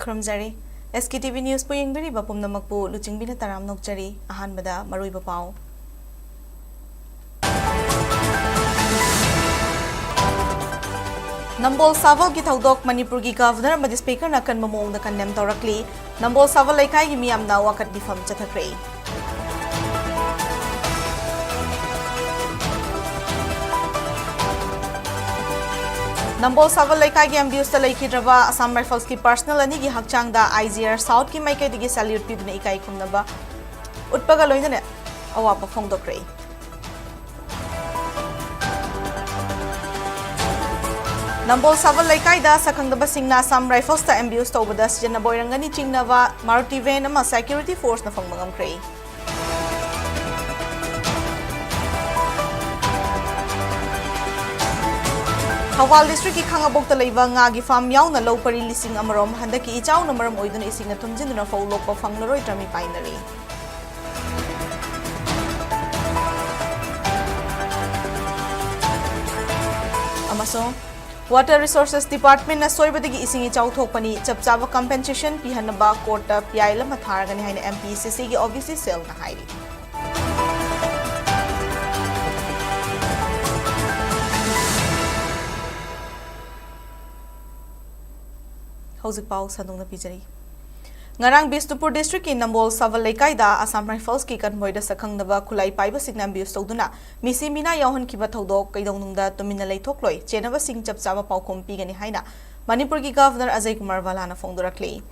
Krumjari, SKTV News po yung biri bapum namakpo LUCHINGBI na taram nokjari ahan bada maroy bapaw. Nambol Saval ki thaudok Manipur ki Governor madi Speaker na kan mamong na kandem tawrakli Nambol Saval laikai gi miyam na wakat bifam chathakre. Nambol Saval laikai gi ambuse ta laikhidraba Assam Rifles ki personal ani gi hakchang da IGR South ki maikai digi salute piduna ikai kumnaba utpaga loina ne awapa phongdokre. Nambol Saval laikai da sakhangdaba singna Assam Rifles ta ambuse tawbada sijana boirangani chingnava Maruti van ama security force na phangmangam kre. Hawal district ki khangabok ta leiba nga gi farm yaw na low pari lising amarom handaki ichaw na maram oiduna ising na tumjinduna faulok pa phanglaroi trami painari. Amasong Water Resources Department na soibadagi ising ichaw thokpani chapchaba compensation pihanaba court ta piaila matharagani haina MPCC gi obviously sale na hairi. Hauzik pau sadong na pijari. Ngarang Bisnupur District in Nambol Saval laikai da Assam Rifles ki convoy da sakhang naba kulai paiba signam bius tawduna misi mina yawhan ki bathodok kaidong nungda tumina leithokloi chenaba sing chapchaba paukom pigani haina Manipur ki Governor Ajay Kumar Vala na phongdurakli.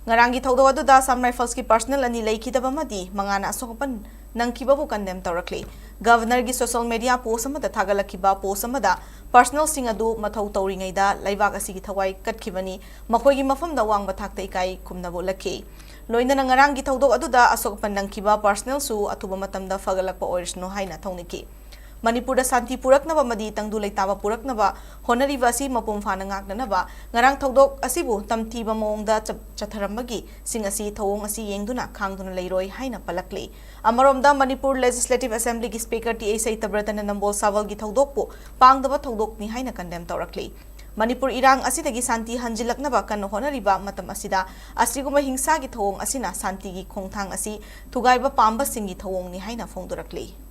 Ngarang gi thodok adu da Assam Rifles ki personal ani laikhidaba madi mangana asokapan nangkibabu kandem tawrakli. Governor gi social media post amada thagalakiba post amada personal sing adu mathau tawringai da laibak asigi thawai katkibani makhoi gi mafam da wangba thakta ikai kumnabo lakhi loina na ngarang gi thodok adu da asokapan nangkiba personal su atuba matam da fagalakpa oirsno haina thawniki Manipur da santi puraknaba madi tangdu leitaba puraknaba honariba si mapum phana ngaknaba ngarang thodok asibu tamthiba mongda chatharambagi sing asi thawong asi yengduna khangduna leiroi haina palakli amaromda Manipur Legislative Assembly gi Speaker TA Saitabratana Nambol Saval gi thodok po pangdaba thodok ni haina condemn tawrakli Manipur irang asidagi santi hanjilaknaba kan honariba matam asida asiguma hingsa gi thawong asina santi gi khongthang asi thugaiba pamba singi thawong ni haina phongdurakli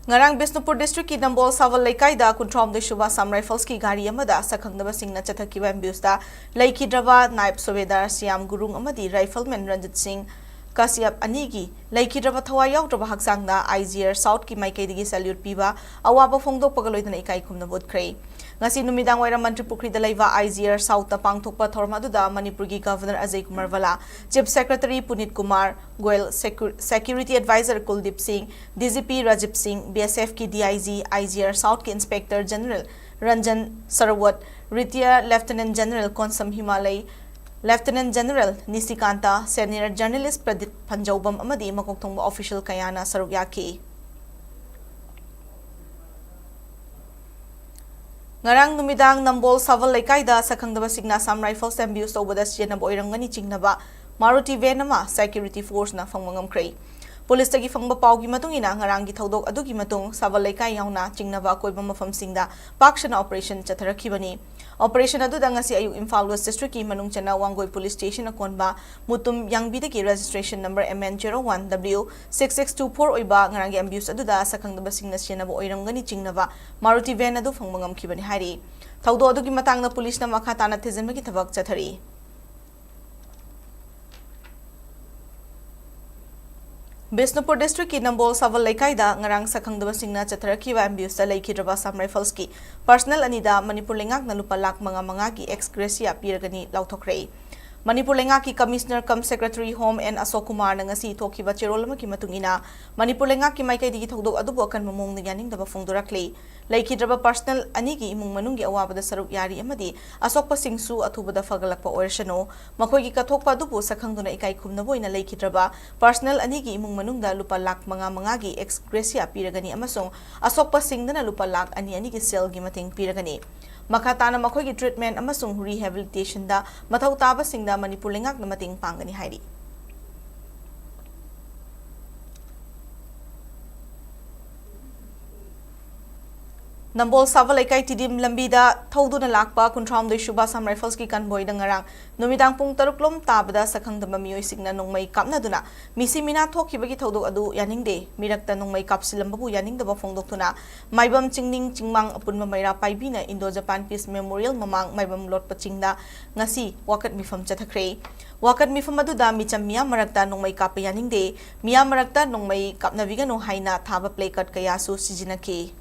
Ngarang Bisnupur District ki Nambol Saval laikai da kuntrom de shuba Assam Rifles ki gari amada sakhangdaba singna chathakiba ambuse da laikhidraba naib subedar Siam Gurung amadi rifleman Ranjit Singh Kasyap anigi laikhidraba thawai yawdraba haksangda IGR South ki maikai digi salute piba awaba phongdok pagaloidana ikai khumna bodkhrei ngasi numidang waira mantri pukri da laiva IGR South ta pangthokpa thormadu da Manipur gi Governor Ajay Kumar Vala Chief Secretary Punit Kumar Goel Security Advisor Kuldip Singh DGP Rajib Singh BSF ki DIG IGR South ki Inspector General Ranjan Sarawat Ritya Lieutenant General Konsam Himalay Lieutenant General Nisikanta Senior Journalist Pradip Panjaubam amadi makokthongba official kayana saruk yaki Ngarang numidang Nambol Saval laikai da sakhangdaba signa Assam Rifles ambuse tawbada sijana boirangani chingnaba Maruti van ama security force na phangmangam khrei Police tagi phangba pawgi matungina ngarang gi thodok adugi matung Saval laikai yauna chingnaba koiba mafam singda pakshana operation chatharakhibani Operation adu da ngasi ayu Imphal West District ki manung chana Wangoi Police Station akonba mutum yangbida ki registration number MN01W6624 oiba ngarang gi ambuse adu da sakhangdaba singna sianaba oiramgani chingnaba Maruti van adu phangmangam khibani hari thaudo adu gi matangna police na makha tana thejanma ki thabak chathari Bisnupur District ki Nambol Saval laikai da ngarang sakhangdaba singna chatharakiba ambuse ta laikhidraba Assam Rifles ki personal anida Manipur lengak na lupa lak manga ki ex gratia piragani lauthokrai Manipur lengak ki Commissioner cum Secretary Home and Asok Kumar na ngasi thokiba cherolama ki matungina Manipur lengak ki maikai digi thodok adubo akan mamong na yaning daba phongdurakli laikhidraba personal anigi imung manunggi awabada saruk yari amadi asokpa singsu athubada fagalakpa oirsano makhoi gi kathokpa adubo sakhangduna ikai khumna boina laikhidraba personal anigi imung manungda lupa lak manga gi ex gratia piragani amasong asokpa singdana lupa lak ani gi sel gi mating piragani makhatana makhoi gi treatment amasong rehabilitation da mathau taba singda Manipur lengak na mating pangani hairi Nambol Sava Laikai Tidim Lambida Thoduna Lakpa Kuntram de Shuba Sam Rifles ki Kanboy Dangarang Numidang Pung Taruklom Tabada Sakang the Mamio Signa Nungmay Kapnaduna Misi Mina Toki Bagi Todo Adu Yaning de Mirakta Nungmay Kapsilambu Yaning the Bafong Doctuna Maibam Chingning Chingmang Apun Mamayra Paibina Indo Japan Peace Memorial Mamang Maibam Lot Pachingda Ngasi Wakat Mifam Chatakre Wakat Mifam Aduda Micham Mia Marakta Nungmay Kapi Yaning de Mia Marakta Nungmay Kapnavigano Haina Thaba Playkat Kayasu Sijinake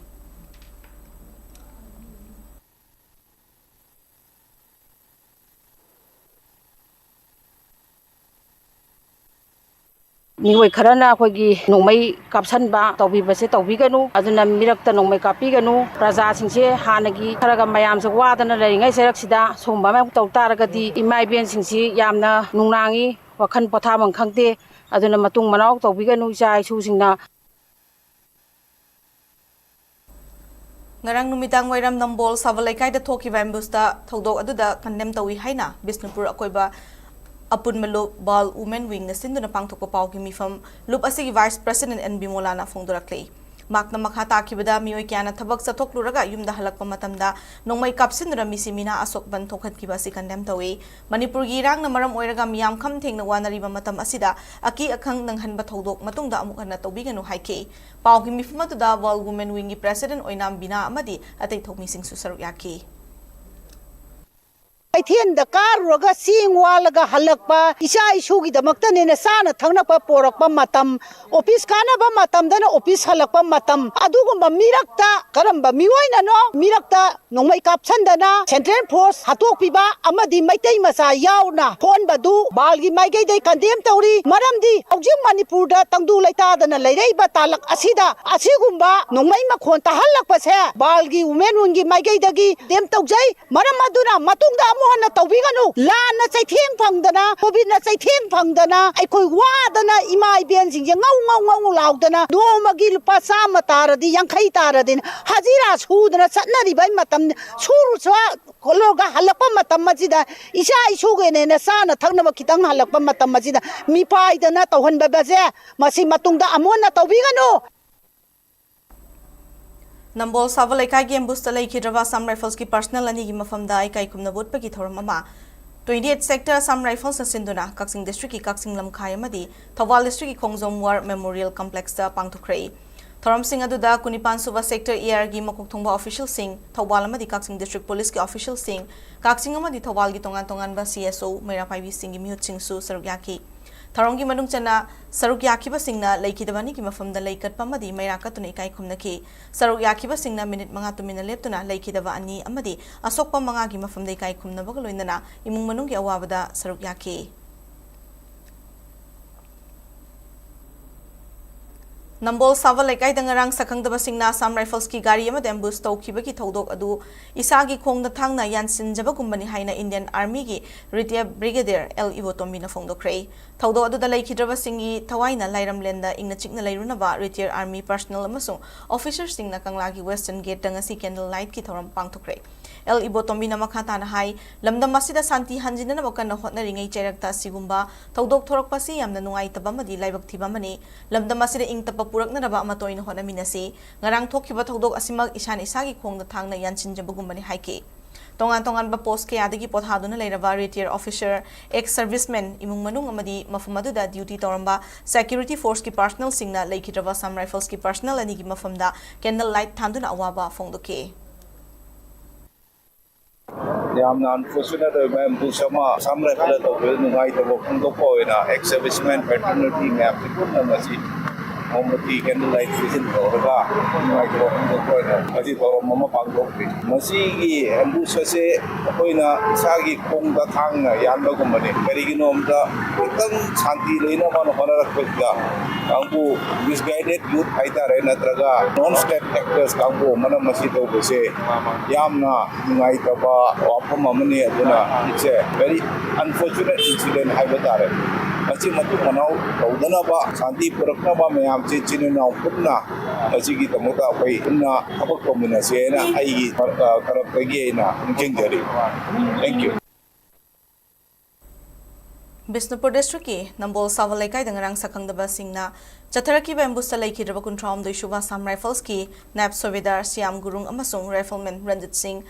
Miwai kharana akhoi nongmai kapsanba tawbibase tawbiganu aduna mirakta nongmai kapiganu praja singse hanagi kharaga mayam se wadana leringai serak somba ma taw taragadi imai ben singsi yamna nungnangi wakhan pothamang khangte aduna matung manaw tawbiganu jai su singna Ngarang numitang wairam Nambol Sava Laikai da thoki vambusta thodok aduda condemn tawi haina Bisnupur akoiba Apun Melo Bal Women Wing na sinduna pangthokpa pawgi mifam lup asigi Vice President N Bimolana phongdoraklei makna makhata kibada mioi kyana thabak sathokluraga yumda halakpa matamda nongmai kapsindura misimina asok ban thokhatkiba si condemn tawi Manipur gi rang na maram oiraga miyam kham thengna wanariba matam asida aki akhang nanghanba thodok matungda amuk hana tawbiganu haike pawgi mifam atuda Bal Women Wing gi President oinam bina amadi atei thokmi sing susaruk yake Ithian da karuga singwalaga halakpa isa isugi damakta nena sana thangnakpa porakpa matam office kanaba matam dana office halakpa matam adugumba mirakta karamba miwaina no mirakta nongmai kapsandana central force hatokpiba amadi maitai masa yauna phone badu balgi maigai dai condemn tawri maramdi aujing Manipur da tangdu laita dana leireiba talak asida asigumba nongmai makhon tahalakpa se balgi women wing gi maigai dagi dem tawjai maram aduna matungda na tawbiganu lana chaitheng phangdana covid na chaitheng phangdana aikoi wadana imai ben sing ngau laudana nomagi lupa sama taradi yankhai taradin hajira sudana satnari bai matam suru swa kologa halakpa matam majida isa isuge ne na sana thangnaba kitang halakpa matam majida mi paidana tawhanba baje masi matungda amona tawbiganu Nambol Sava Laikai gi ambusta laikhidrawa Assam Rifles ki personal ani gi mafamda ikai kumna vote pa ki thoram ama 28 sector Assam Rifles sinduna Kaksing district ki Kaksing lamkhai amadi Thawal district ki Khongjom War Memorial Complex da pangthukhrei thoram sing aduda Kunipan Suba sector ER gi makok thongba official sing Thawal amadi Kaksing district police ki official sing Kaksing amadi Thawal gi tongan ba CSO Mera Paibi sing gi mihut sing su sarugyaki Tharongi manung chana saruk yakiba singna laikidabani ki mafamda laikat pamadi mairaka tunai kai khumnaki saruk yakiba singna minute manga tumina leptuna laikidaba ani amadi asokpa manga gi mafamda kai khumnaba loinana imung manung gi awabada saruk yaki Nambol Sava Laikai dangarang sakangdaba singna Assam Rifles ki gari ama ambush tawkiba ki thodok adu isagi khongda thangna yansinjaba gumbani haina Indian Army gi Retired Brigadier L Ivotombi na phongdokhrei thodok adu da laikhidraba singi thawaina lairamlenda ingna chikna lairunaba Retired Army personnel amasung officers singna kanglagi Western Gate dangasi candle light ki thoram pangthokhrei L Ivotombi na makhatana hai lamdam masida santi hanjinana bakana hotnaringai chairakta sigumba thodok thorakpa si yamna nungaitaba madi laibak thiba mani lamdam masida ingtapa puraknaraba amatoina honaminasi ngarang thokhiba thodok asimak isan isagi khongda thangna yansinjabagumani haike tongan ba post ke adagi pothaduna leiraba retired officer ex serviceman imung manung amadi mafamaduda duty toramba security force ki personnel singna laikhidraba Assam Rifles ki personnel ani gi mafamda candle light thanduna awaba phongdoke yamna unfortunate member sama samra kala to nungai to phongdok ko ina ex serviceman fraternity map kunna masi Momoti candlelight vision toraga ngai to phongdok ko ina masi to mama pangdok masi gi ambush se koina sagi khongda thangna yanba gumani karigino amda ekdam shanti leina man honarak pekga kangbu misguided youth haitare natraga non state actors kangbu mana masi to bose yamna ngai to ba wapam amani aduna it's a very unfortunate incident haibatare machi matu manau tawdana ba shanti purakna ba mayam che chinina putna machi gi tamuta pai punna abak komina sena ai karapagi na jingjari thank you Bisnupur District ki Nambol Savalaikai dangarang sakangdaba singna Chatharaki Bambusta Laikidaba Kuntram Doishuba Sam Rifles ki Nab Sovedar Siam Gurung Amasung Rifleman Ranjit Singh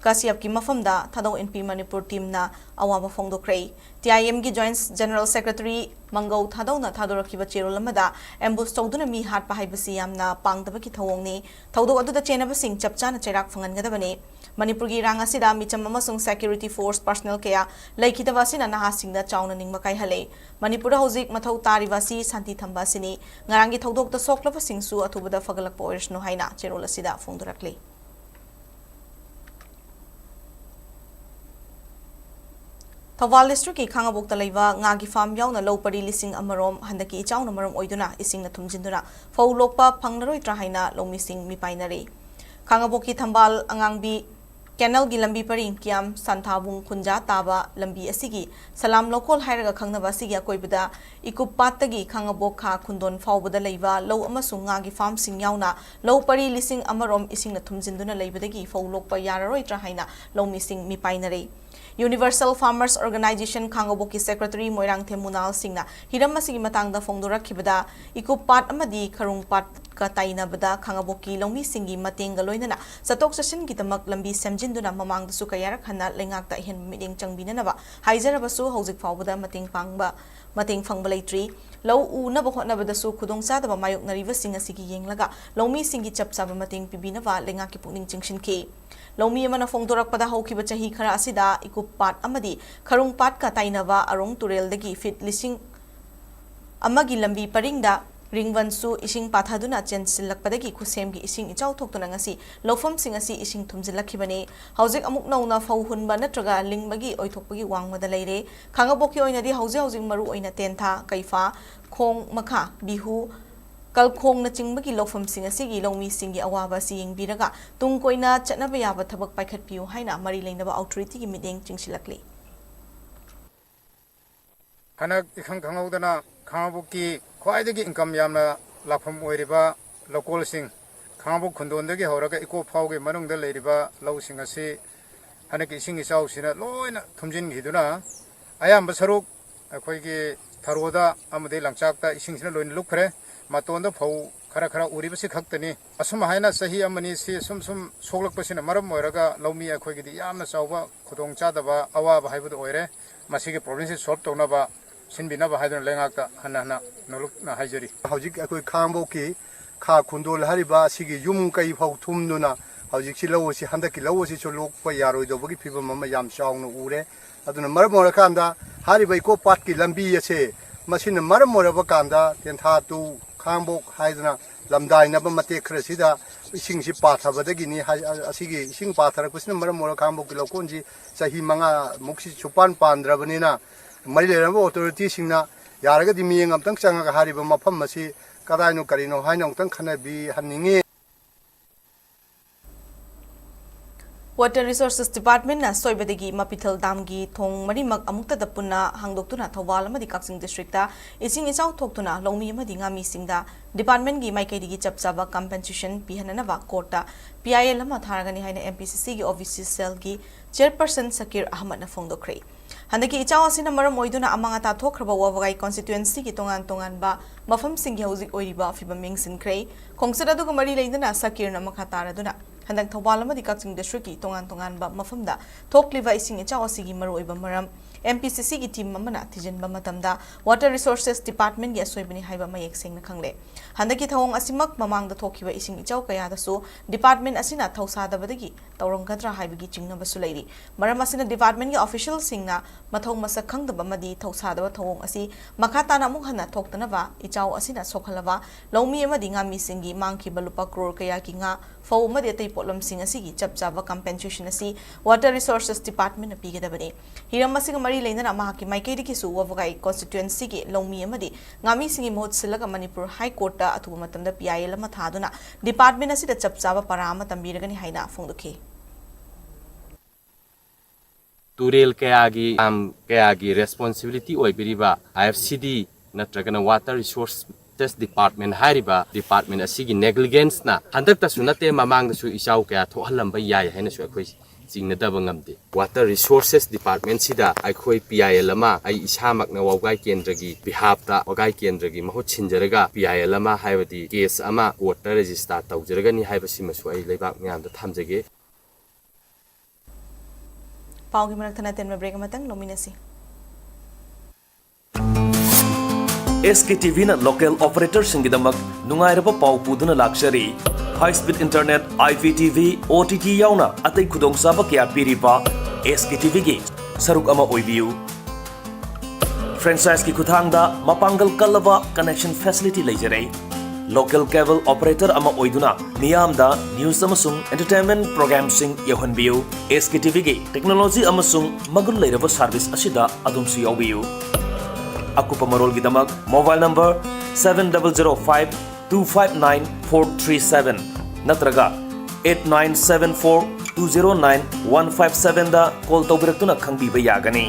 Kasiyap ki mafamda Thadong NP Manipur team na awaba fongdokray TIM ki Joint General Secretary Mangau Thadong na Thadoraki Chero lamada ambush tawduna mi hat pahaibasi yamna pangdaba ki thawongni thawdok aduda chenaba sing chapchana chairak fangangadabani Manipur ki rang asida micham amasung security force personnel kaya laikhitaba asina nahasingda chauna ningma kaihale Manipur hauzik mathau taribasi santi thamba asini ngarangi thawdok ta soklaba singsu athubada fagalakpa oirishno haina cherol asida fongdorakle Thawal District ki Khangabok Talaiva ngagi farm yauna low pari lising amarom handaki ichauna marom oiduna ising na thumjinduna fau lokpa phangnaroi trahaina lomising mipainare Khangabok ki Thambal angangbi Canal gi lambi paring kiam santhabung khunja taba lambi asigi salam lokol hairaga khangna basigi akoibada ikupattagi Khangabok kha khundon faubada leiba low amasung ngagi farm sing yauna low pari lising amarom ising na thumjinduna leibadagi fau lokpa yararoi trahaina lomising mipainare Universal Farmers Organization Khangabok ki Secretary Moirang Themunal Singna hiram asigi matangda fongdorakhibada ikupat amadi kharungpat ka tainabada Khangabok ki longmi singi matenga loinana satok session ki tamak lambi semjinduna mamangda su kayarak hana lengakta hen miding changbinanaba haizarabasu hauzik faubada mateng fangba leitri low u na bahotnabada su khudong sadaba mayok nariba singa sigi yenglaga longmi singi chapsaba mateng pibinaba lengaki pukning chingsinki Lomi amana fongdorak pada haukiba chahi khara asida ikupat amadi kharungpat ka tainaba arong turel dagi fit lising amagi lambi paringda ringwansu ising pathaduna chensilak padagi khusem gi ising ichau thoktuna ngasi lofam singasi ising thumjilakhibani haujik amuk nauna fauhunba natraga lingbagi oithokpagi wangmada leire Khangaboki oinadi haujik maru oina tentha kaifa khong makha bihu Kalkhong na chingbagi lofam singa sigi longmi singi awaba si yengbiraga tungkoina chatnaba yaba thabak paikhat piu haina mari leinaba authority gi mideng chingsilakli Hanak ikhang khangaudana Khangabokki khwaidagi income yamna lafam oiriba local sing Khangabok khundondagi horaga eco phauge manungda leiriba law sing asi hanak ising isau sina loina thumjin giduna ayamba saruk akhoigi tharoda amade langchakta ising sina loin lukkhre Matonda Pau Karakara Uribasi Kaktani, Asuma Haina Sahi Amani, Sum Solak Pasina Maram Moraga, Lomi Akogi, Yamna Sauba, Kudong Chadaba, Awa Haibu Oire, Masiki provinces Sort Tonaba, Sinbinaba Hadan Langaka, Hanana, Nolokna Hajari. Haujik Akoi Kamboki, Ka Kundol Hariba, Sigi Yumkai Pau Tumnuna, Haujik Silosi, Handaki Losi Cholok, Yaro, the Bogi people, Mama Yam Shang Ure, Aduna Marmorakanda, Hariba Ko Patki Lambi Yase, Machine Marmorabakanda, Tentatu. Khambok haidna lamdai naba mate khrasida ising si pathabadagini asigi ising pathara kusna maramora khambok lokonji sahi manga muksi chupan pandrabanina marilera authority singna yaragadi miyeng amtang changa hariba mafam masi kadaino karino hainong tang khanabi haningi Water Resources Department na soibadagi Mapithal Dam gi thong marimak amukta da punna hangdoktuna Thawal amadi Kaksing District ta ising ichau thoktuna longmi amadi ngami singda department gi maikaidigi chapchaba compensation pihananaba court ta PIL ama tharagani haina MPCC gi office cell gi chairperson Sakir Ahmad na fongdokre handaki ichau asina maram oiduna amanga ta thokraba wawagai constituency gi tongan ba mafam singi hauzik oiriba fibaming sinkre khongsada du mari leindana Sakir na makha taraduna Handak Thawal amadi Kaksing District ki tongan ba mafamda thokliva ising ichau asigi maroiba maram MPCC ki team amana thijenba matamda Water Resources Department gi asoibani haiba mayek sengna khangle handaki thawong asimak mamangda thokhiba ising ichau kaya dasu department asina thausadabadagi tawronggadra haibagi chingnabasu leiri maram asina department gi official singna mathong masak khangdaba madi thausadaba thawong asi makhatana amuk hana thoktanaba ichau asina sokhalaba lawmi amadi ngami singi mangkhiba lupa crore kaya ki nga fau amadi atei potlam sing asigi chapchaba compensation asi Water Resources Department apigedabani hiram asiga mari leina mahaki maikaidi ki su wawagai constituency ki longmi amadi ngami singi mohot silaga Manipur High Court ta atu matamda PIL ama thaduna department asida chapchaba parama tambiragani haina fongdukhi Turel kayagi responsibility oibiriba IFCD natragana Water Resource Department hariba department asigi negligence na handakta sunate mamang su isau kaya thohalamba yai haina su akhoi चिंगनदब ngamde water resources department sida aikhoi PIL ama ai isamak na wagai kendragi behalf ta wagai kendragi mahut chinjaraga PIL ama haibadi case ama court ta register tawjaraga ni haibasi masu ai leibak myam da thamjage paugi manaktana tenme break amatang nominasi SKTV na local operator singidamak nungairaba pau puduna luxury high speed internet IPTV OTT yauna atai khudong saba kya piriba SKTV gi saruk ama oibiu franchise ki kuthangda mapangal kalava connection facility leijare local cable operator ama oiduna miyamda news amasung entertainment program sing yohanbiu SKTV gi technology amasung magul leiraba service asida adumsi yawiu akupa marol gidamak mobile number 7005259437 natraga 8974209157 da call tawbiratuna khangbiba yagani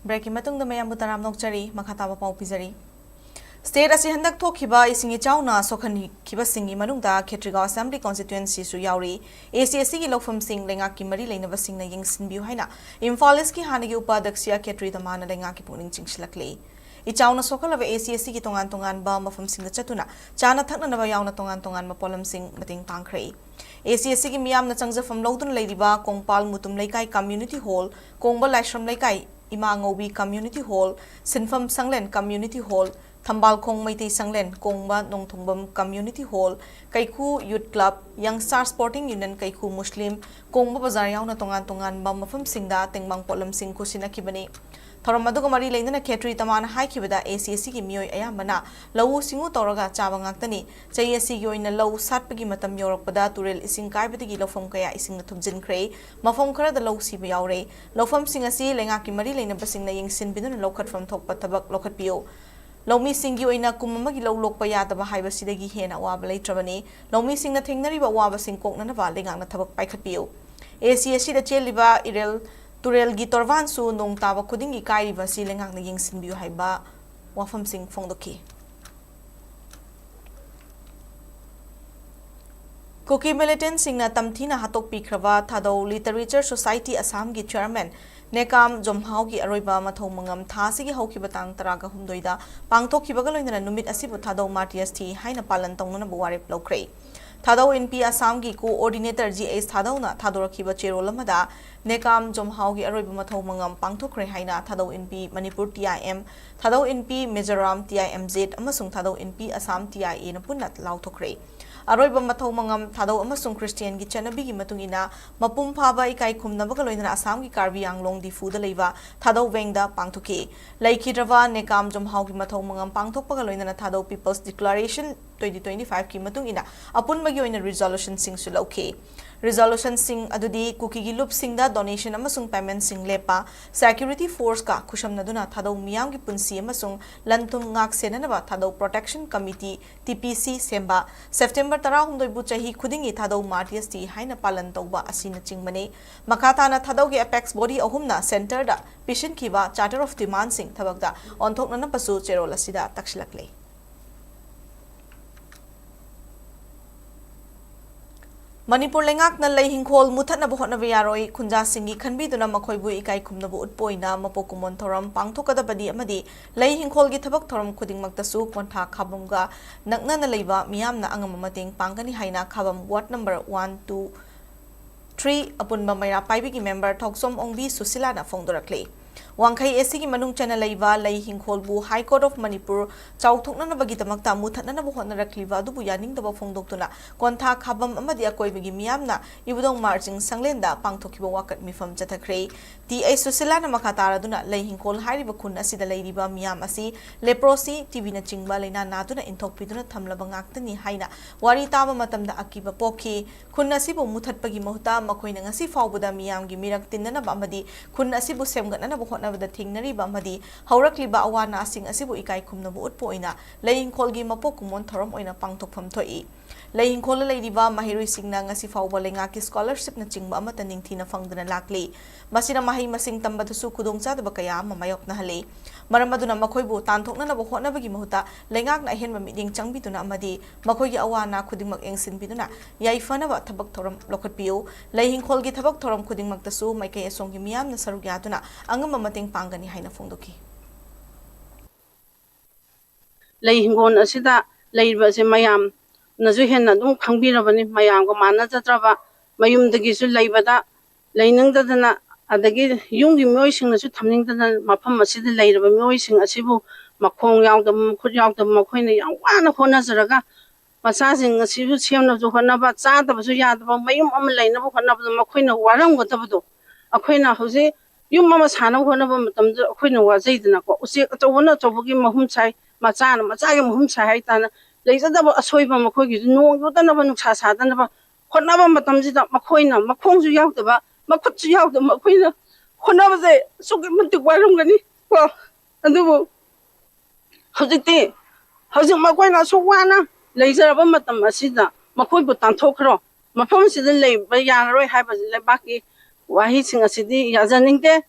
break matung da mayam butaram nokchari makhataba pau pizari State asi handak thokiba isingi chauna sokhani khiba singi manungda Khetrigaon Assembly constituency su yauri ACSC gi lokfam sing lenga ki mari leinaba singna yingsinbiu haina Imphal ki hanagi upadakshya Khetri damana lenga ki puning chingslakle I chauna sokhalaba ACSC gi tongan tongan ba mafam singda chatuna chana thakna naba yauna tongan tongan mapolam sing mating pangkhrei ACSC gi miyamna changjafam lodun leiriba Kongpal Mutum Laikai Community Hall Kongba Laishram Laikai Imangobi Community Hall Sinfam Sanglen Community Hall Thambal Khong Maitei Sanglen Kongba Nongthongbam Community Hall Kaikhu Youth Club Young Star Sporting Union Kaikhu Muslim Kongba Bazar yauna tongan tongan ba mafam singda tengbang polam sing khusina kibani thoram aduga mari leindana Khetri tamana haikibada ACSC gi miyoi ayamana lawu singu toraga chaba ngaktani JSC gi oina law satpagi matam yorakpada turel ising kaibadigi lofam kaya ising na thumjinkhre mafam khara da law siba yaure lofam singa si lenga ki mari leina basingna yingsin biduna lokhat from thokpa tabak lokhat piyo Lomi Singi oina kumamagi law lokpa yadaba haibasidagi hena waba leitrabani Lomi Singna thengnariba waba sing koknanaba lengang na thabak paikhatpiyo ACSC da cheliba irel turel gi torvan su nong taba khudingi kairiba si lengang na yingsinbiu haiba wafam sing phongdoki Cookie militant singna tamthina hatok pikrava thado literature society Assam gi chairman Nekam Jomhau gi aroiba mathong mangam thasi gi hauki batang taraga humdoida pangthok kibaga loinana numit asibu thado martias thi haina palan tongnana buware lokre thado NP Assam gi coordinator GS thadona thadorakhiba cherolamada Nekam Jomhau gi aroiba mathong mangam pangthokre haina thado NP Manipur TIM thado NP Mizoram TIMZ amasung thado NP Assam TIA na punat lauthokre Aroiba mathau mangam thadau amasung Christian gi chanabi gi matungina mapum phaba ikai khumnabaga loinana Assam gi Karbi Anglong difu da leiwa thadau wengda pangthuki laikhidrawa Nekam Jomhau gi mathau mangam pangthokpaga loinana thadau People's Declaration 2025 ki matungina apunmagi oina resolution sing su lauke resolution sing adudi kuki gi lup sing da donation amasung payment sing lepa security force ka khushamnaduna thadau miyam gi punsi amasung lantum ngak senanaba thadau protection committee TPC semba September 19 bu chahi khudingi thadau martias ti haina palan tawba asina chingmane makata na thadau gi apex body ahumna center da pishin kiba charter of demand sing thabakda onthokna na pasu cherol asida takshilakle Manipur lengak na lay hingkol mutat na buhot na bayaroi kunja singi khanbi duna makhoi bu ikai khumna bu utpoina mapokumon thoram pangthokada badi amadi lay hingkol gi thabak thoram khuding maktasu kontha khabamga nakna na leiba miyamna angam mateng pangani haina khabam ward number 1 2 3 apunba maira paibi gi member thoksom ongbi susila na phongdorakle Wangkai esi ki manung chana leiba lay hingkol bu High Court of Manipur chauthokna na bagi tamakta muthatna na buhot na rakliwa du bu yaning daba phongdoktuna kontha khabam amadi akoi bagi miyamna ibudong marching sanglenda pangthokiba wakat mifam chathakre ti ai susila na makatara duna lay hingkol hairiba khun asida leiriba miyam asi leprosy TV na chingba leina naduna inthokpiduna thamlaba ngaktani haina wari taba matamda akiba pokhi khun asibu muthatpagi mahuta makoina ngasi fawbuda miyam gi mirak tinna ba amadi khun asibu semgatna na buhot na thingnariba amadi haurakliba awana asing asibu ikai khumnabu utpo oina lay hingkol gi mapokumon thorom oina pangthokpham thoi ꯂꯩꯍꯤꯡꯈꯣꯜ ꯂꯩꯔꯤꯕ ꯃꯍꯩꯔꯣꯏꯁꯤꯡꯅ ꯉꯁꯤ ꯐꯥꯎꯕ ꯂꯩꯉꯥꯛꯀꯤ ꯁ꯭ꯀꯣꯂꯔꯁꯤꯞꯅ ꯆꯤꯡꯕ ꯑꯃꯠꯇ ꯅꯤꯡꯊꯤꯅ ꯐꯪꯗꯨꯅ ꯂꯥꯛꯂꯤ ꯃꯁꯤꯅ ꯃꯍꯩ ꯃꯁꯤꯡ ꯇꯝꯕꯗꯁꯨ ꯈꯨꯗꯣꯡꯆꯥꯗꯕ ꯀꯌꯥ ꯑꯃ ꯃꯥꯌꯣꯛꯅꯍꯜꯂꯤ ꯃꯔꯝ ꯑꯗꯨꯅ ꯃꯈꯣꯏꯕꯨ ꯇꯥꯟꯊꯣꯛꯅꯅꯕ ꯍꯣꯠꯅꯕꯒꯤ ꯃꯍꯨꯠꯇ ꯂꯩꯉꯥꯛꯅ ꯑꯍꯦꯟꯕ ꯃꯤꯠꯌꯦꯡ ꯆꯪꯕꯤꯗꯨꯅ ꯑꯃꯗꯤ ꯃꯈꯣꯏꯒꯤ ꯑꯋꯥ ꯑꯅꯥ ꯈꯨꯗꯤꯡꯃꯛ ꯌꯦꯡꯁꯤꯟꯕꯤꯗꯨꯅ ꯌꯥꯏꯐꯅꯕ ꯊꯕꯛ ꯊꯧꯔꯝ ꯂꯧꯈꯠꯄꯤꯌꯨ ꯂꯩꯍꯤꯡꯈꯣꯜꯒꯤ ꯊꯕꯛ ꯊꯧꯔꯝ ꯈꯨꯗꯤꯡꯃꯛꯇꯁꯨ ꯃꯥꯏꯀꯩ ꯑꯁꯣꯝꯒꯤ ꯃꯤꯌꯥꯝꯅ ꯁꯔꯨꯛ ꯌꯥꯗꯨꯅ ꯑꯉꯝꯕ ꯃꯇꯦꯡ ꯄꯥꯡꯒꯅꯤ ꯍꯥꯏꯅ ꯐꯣꯡꯗꯣꯛꯈꯤ ꯂꯩ ꯍꯤꯡꯒꯣꯜ ꯑꯁꯤꯗ ꯂꯩꯔꯤꯕ ꯑꯁꯤ ꯃꯌꯥꯝꯅꯁꯨ ꯍꯦꯟꯅ ꯑꯗꯨꯝ ꯈꯪꯕꯤꯔꯕꯅꯤ ꯃꯌꯥꯝꯒ ꯃꯥꯟꯅꯖꯗ꯭ꯔꯕ ꯃꯌꯨꯝꯗꯒꯤꯁꯨ ꯂꯩꯕꯗ ꯂꯩꯅꯤꯡꯗꯗꯅ ꯑꯗꯒꯤ ꯌꯨꯝꯒꯤ ꯃꯤꯑꯣꯏꯁꯤꯡꯅꯁꯨ ꯊꯝꯅꯤꯡꯗꯅ ꯃꯐꯝ ꯑꯁꯤꯗ ꯂꯩꯔꯤꯕ ꯃꯤꯑꯣꯏꯁꯤꯡ ꯑꯁꯤꯕꯨ ꯃꯈꯣꯡ ꯌꯥꯎꯗꯕ ꯃꯈꯨꯠ ꯌꯥꯎꯗꯕ ꯃꯈꯣꯏꯅ ꯌꯥꯝ ꯋꯥꯅ ꯍꯣꯠꯅꯖꯔꯒ ꯃꯆꯥꯁꯤꯡ ꯑꯁꯤꯕꯨ ꯁꯦꯝꯅꯕꯁꯨ ꯍꯣꯠꯅꯕ ꯆꯥꯗꯕꯁꯨ ꯌꯥꯗꯕ ꯃꯌꯨꯝ ꯑꯃ ꯂꯩꯅꯕ ꯍꯣꯠꯅꯕꯗ ꯃꯈꯣꯏꯅ ꯋꯥꯔꯝꯒꯗꯕꯗꯣ ꯑꯩꯈꯣꯏꯅ ꯍꯧꯖꯤꯛ ꯌꯨꯝ ꯑꯃ ꯁꯥꯅꯕ ꯍꯣꯠꯅꯕ ꯃꯇꯝꯗ ꯑꯩꯈꯣꯏꯅ ꯋꯥꯖꯩꯗꯅꯀꯣ ꯎꯆꯦꯛ ꯑꯆꯧꯕꯅ ꯑꯆꯧꯕꯒꯤ ꯃꯍꯨꯝ ꯁꯥꯏ ꯃꯆꯥꯅ ꯃꯆꯥꯒꯤ ꯃꯍꯨꯝ ꯁꯥꯏ ꯍꯥꯏꯇꯥꯅ ꯂꯩꯖꯗꯕ ꯑꯁꯣꯏꯕ ꯃꯈꯣꯏꯒꯤꯁꯨ ꯅꯣꯡ ꯌꯣꯠꯇꯅꯕ ꯅꯨꯡꯁꯥ ꯁꯥꯗꯅꯕ ꯍꯣꯠꯅꯕ ꯃꯇꯝꯁꯤꯗ ꯃꯈꯣꯏꯅ ꯃꯈꯣꯡꯁꯨ ꯌꯥꯎꯗꯕ ꯃꯈꯨꯠꯁꯨ ꯌꯥꯎꯗꯕ ꯃꯈꯣꯏꯅ ꯍꯣꯠꯅꯕꯁꯦ ꯑꯁꯨꯛꯀꯤ ꯃꯇꯤꯛ ꯋꯥꯔꯝꯒꯅꯤ ꯀꯣ ꯑꯗꯨꯕꯨ ꯍꯧꯖꯤꯛ ꯃꯈꯣꯏꯅ ꯑꯁꯨꯛ ꯋꯥꯅ ꯂꯩꯖꯔꯕ ꯃꯇꯝ ꯑꯁꯤꯗ ꯃꯈꯣꯏꯕꯨ ꯇꯥꯟꯊꯣꯛꯈ꯭ꯔꯣ ꯃꯐꯝ ꯑꯁꯤꯗ ꯂꯩꯕ ꯌꯥꯔꯔꯣꯏ ꯍꯥꯏꯕꯁꯤ ꯂꯩꯕꯥꯛꯀꯤ ꯋꯥꯍꯩꯁꯤꯡ ꯑꯁꯤꯗꯤ ꯌꯥꯖꯅꯤꯡꯗꯦ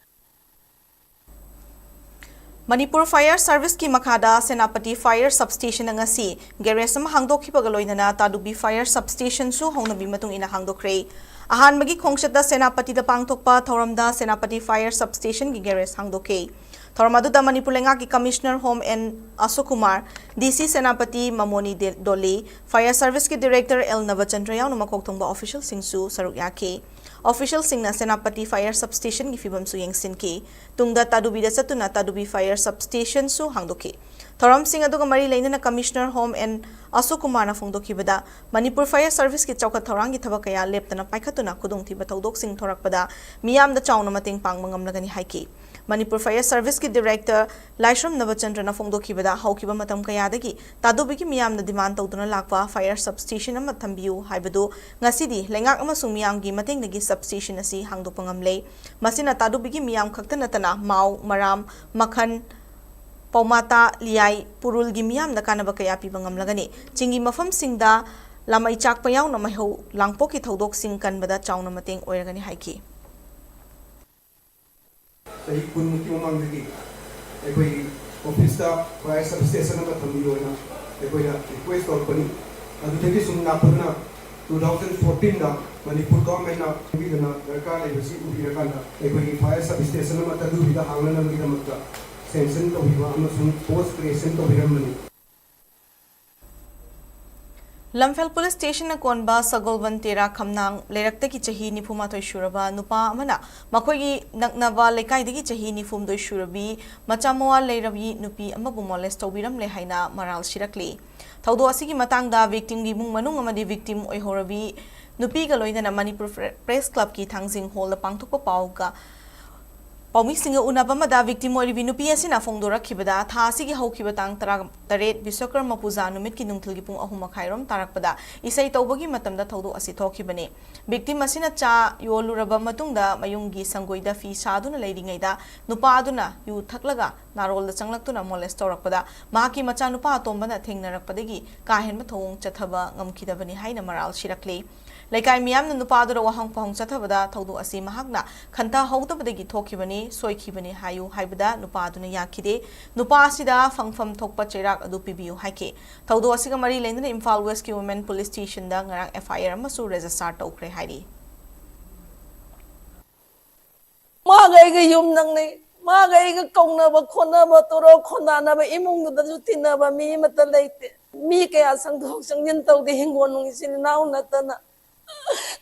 Manipur Fire Service ki makhada Senapati Fire Substation ngasi garage ama hangdokhibaga loinana Tadubi Fire Substation su hongnabi matung ina hangdokre ahanbagi khongchata Senapati da pangthokpa thoramda Senapati Fire Substation ki garage hangdoke thoramadu da Manipur lenga ki Commissioner Home and Asukumar DC Senapati Mamoni Dole Fire Service ki Director L Navachandra yaw makokthongba official singsu saruk yake Official singna Senapati Fire Substation ki fibam su yengsinki tungda Tadubi da satuna Tadubi Fire Substation su hangdoki thoram sing aduga mari leinana Commissioner Home and Asukumar na phongdokhibada Manipur Fire Service ki chauka thorangi thabakaya leptana paikhatuna khudongthiba thodok sing thorakpada miyamda chauna mateng pangmangamlagani haiki Manipur Fire Service ki Director Laishram Navachandra na phongdokhibada haukiba matam kayadagi Tadubi ki miyamna demand tawduna lakwa Fire Substation ama thambiu haibadu ngasidi lengak amasung miyamgi matengdagi substation asi hangdokpa ngamle masina Tadubi ki miyam khaktanatana mau maram makhan paumata liai purul gi miyam na kanaba kaya piba ngamlagani chingi mafam singda lamai chakpa yaw na maihau langpo ki thodok sing kanbada chauna mateng oiragani haiki Tahi kunmuki mamangdagi ekoi office ta fire substation ama thambiona ekoi na request torpani adudagi sumna purna 2014 da Manipur government na bidana darkar lebasi ubirakanna ekoi fire substation ama tadubida hanglana bidamata sanction tawhiba amasung post creation tawhiramani Lamphel Police Station na konba Sagolban Tera Khamnang Lerakta ki chahi Nifumatoi Shuraba Nupa Amana Makogi Naknava Lekaidagi chahi Nifumdoi Shurabi Machamoa Leirabi Nupi Amabu Molest Tobiram Lehaina Maral Shirakli Thaudo Asigi Matangda victim gi mung manung amadi victim oihorabi Nupi Galoina Manipur Press Club ki Thangsing Hall the Pangtupa Pauga Paumi singa unabamada victim oiribi nupi asina phongdora khibada tha asigi haukibatang taret Biswakarma puja numit ki nungthilgi pung 3:30 tarakpada isai tawbagi matamda thodu asi thokhibane victim asina cha yoluraba matungda mayunggi sangoida fi saduna leiringaida nupa aduna yu thaklaga narol da changlaktuna molest torakpada mahaki macha nupa atombana thengnarakpadagi kahenma thong chathaba ngamkhidabani haina maral shirakle Laikai miyam na nupadura wahang pahong chathabada thodu asi mahakna khanta hautabadagi thokhibani soikhibani hayu haibada nupaduna yakhide nupa asida fangfam thokpa cherak adu pibiu haike thodu asiga mari lenduna Imphal West ki Women Police Station da ngarang FIR amasu register tawkre hairi magai ga yum nang nei magai ga kongna ba khona ba toro khona na ba imung da ju tinna ba mi mata leite mi ke asang thok sangin taw de hingon nung sin naw na tana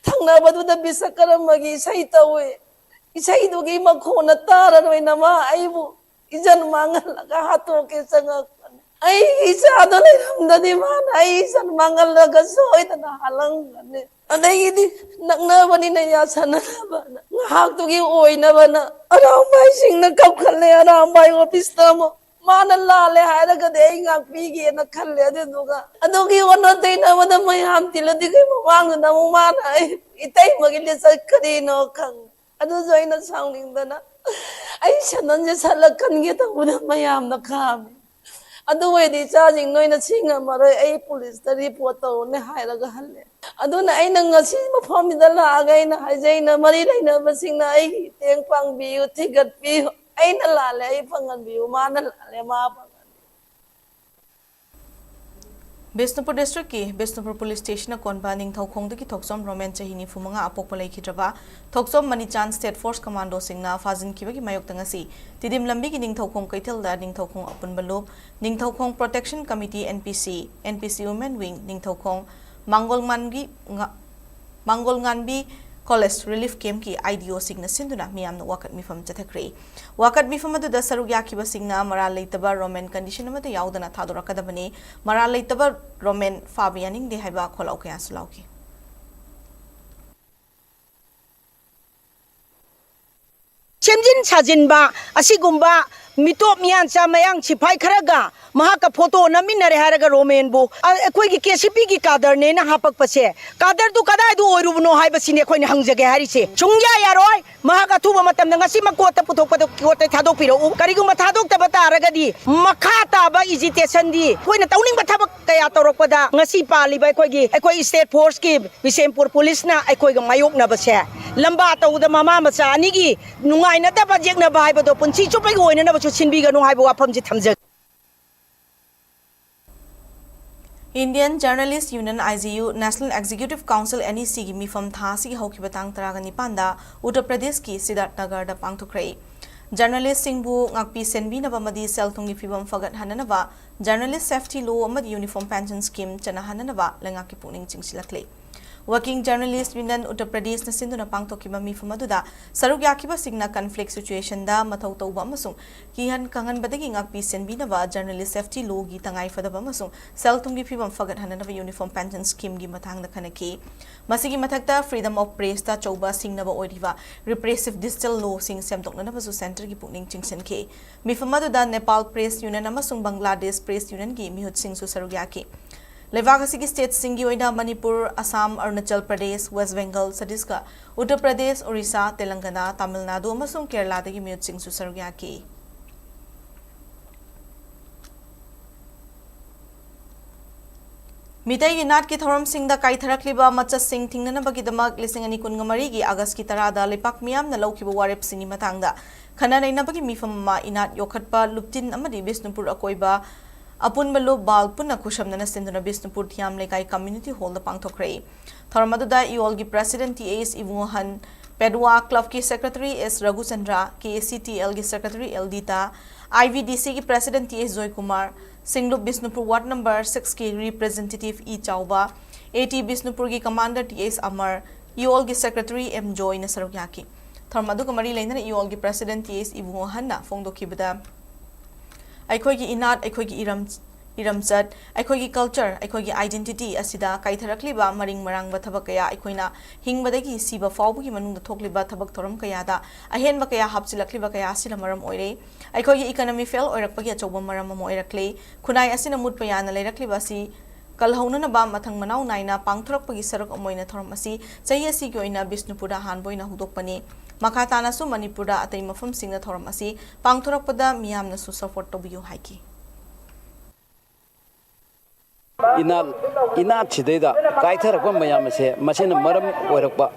thangna badu da Biswakarmagi isai tawe isai dugi makhona tara roina ma aibu ijan mangal ga hato ke sanga ai isa do le ramda di man ai ijan mangal ga soi ta halang ne anai di nakna bani na ya sana ba hak dugi oina bana aram bai sing na kap khalle aram bai office ta mo mana lale haira ga de ngak pi ge na khalle de duga adogi ono de na wada mai ham tiladi ge wang na mo mana itai magile sa khari no khang adu joina sounding dana ai sanan je sala kan ge ta wada mai ham na kham ꯑꯗꯨ ꯑꯣꯏꯗꯤ ꯏꯆꯥꯁꯤꯡ ꯅꯣꯏꯅ ꯁꯤꯡꯉꯝꯃꯔꯣꯏ ꯑꯩ ꯄꯨꯂꯤꯁꯇ report ꯇꯧꯔꯅꯤ ꯍꯥꯏꯔꯒ ꯍꯜꯂꯦ ꯑꯗꯨꯅ ꯑꯩꯅ ꯉꯁꯤ ꯃꯐꯝꯁꯤꯗ ꯂꯥꯛꯑꯒ ꯑꯩꯅ ꯍꯥꯏꯖꯩꯅ ꯃꯔꯤ ꯂꯩꯅꯕꯁꯤꯡꯅ ꯑꯩꯒꯤ ꯃꯇꯦꯡ ꯄꯥꯡꯕꯤꯌꯨ ꯊꯤꯒꯠꯄꯤꯌꯨ ꯑꯩꯅ ꯂꯥꯜꯂꯦ ꯑꯩ ꯐꯪꯍꯟꯕꯤꯌꯨ ꯃꯥꯅ ꯂꯥꯜꯂꯦ ꯃꯥ Bisnupur District ki Bisnupur Police Station na konba Ningthaukhongdagi Thoksom Roman chahi ni fumanga apokpa laikhidraba Thoksom Manichan State Force Commando singna fazin kibagi mayok tangasi tidim lambi ki Ningthaukhong kaithelda Ningthaukhong apunbalub Ningthaukhong Protection Committee NPC Women Wing Ningthaukhong Mangolnganbi College Relief Camp ki IDO signa sinduna miyamna wakat mifam chathakre wakat mifam adu da sarug yakiba signa maral leitaba Roman condition amata yaudana thadorakadabani maral leitaba Roman fabianing de haiba kholau kya sulauki Chemjin sajinba asigumba mitop miyan sa mayang sipai kharaga mahaka photo naminare haraga Roman bu ekoi gi KCP gi kadar ne na hapak pase kadar du kadai du oirubno haiba sine khoi ne hangjage hari se chungya yaroi mahaka thuba matam na ngasi makota puthok padok kote thadok piro kariguma thadok ta bata raga di makhata ba agitation di khoi na tauning ba thabak kaya torok pada ngasi pali ba ekoi state force ki Bisempur police na ekoi ga mayok na ba se lamba tauda mama macha ani gi nungai na ta ba jek na ba haiba do punchi chupai go ina na ba chu sinbi ga no haiba wafam ji thamja Indian Journalist Union IGU National Executive Council NEC gi mifam thasi gi hauki batang taragani panda Uttar Pradesh ki Siddharth Nagar da pangthokrai Journalist singbu ngakpi senbi na bamadi selthung gi fibam fagat hananaba Journalist Safety Law amad Uniform Pension Scheme chana hananaba langaki puning chingsilakle Working Journalist Union Uttar Pradesh na sinduna pangthokiba mifam aduda sarug yakiba signa conflict situation da mathau tauba amasung kihan kangan badagi ngakpi senbi na ba Journalist Safety Law gi tangai fadaba amasung selthung gi fibam fagat hananaba Uniform Pension Scheme gi mathang na khanaki masigi mathakta freedom of press ta chauba singnaba oiriba repressive digital law sing semtokna basu center gi puning chingsenke mifam aduda Nepal Press Union amasung Bangladesh Press Union gi mihut sing su sarug yaki Levagasi ki state singi oina Manipur, Assam, Arunachal Pradesh, West Bengal, Chhattisgarh, Uttar Pradesh, Orissa, Telangana, Tamil Nadu, amasung Kerala dagi miyut sing su sarug yaki. Mitai ginat ki thoram sing da kai tharakliba macha sing thingnana bagidamak lising ani kungamari gi August ki tarada lepak miyam na laukiba warep singi matangda khana naina bagi mifam ma inat yokhatpa luptin amadi Bisnupur akoiba Apun balu bal punna kushamna sinduna Bisnupur thiam lekai community hall da pangthokrai Tharmaduda Iolgi President TAS Ivuhan Pedwa Club ki Secretary S Raghu Chandra KACTL ki Secretary Eldita IVDC ki President TS Joy Kumar Singlup Bisnupur Ward number 6 ki Representative E Chauba AT Bisnupur ki Commander TS Amar Iolgi Secretary M Joy na sarugyaki Tharmadu kamari lainana Iolgi President TS Ivuhan na fongdokibada Aikogi inat, aikogi iramchat, aikogi culture, aikogi identity asida kaitharakliba maring marang bathabakaya aikoina hingbadagi siba fawbugi manungda thokliba thabak thoram kayada ahenba kaya hapchilakliba kaya asila maram oire aikogi economy fail oirakpagi achauba maram amo oirakle khunai asina mutpayana leirakliba si kalhauna ba mathang manau naina pangthorakpagi sarak amoina thoram asi chahi asi gi oina Bisnupura hanboina hudokpani Makatana su Manipura atai mafam singna thoram asi pangthorakpada miyamna su support tobiyu haiki inat chideda kaitharakpa mayam se masina maram oirakpa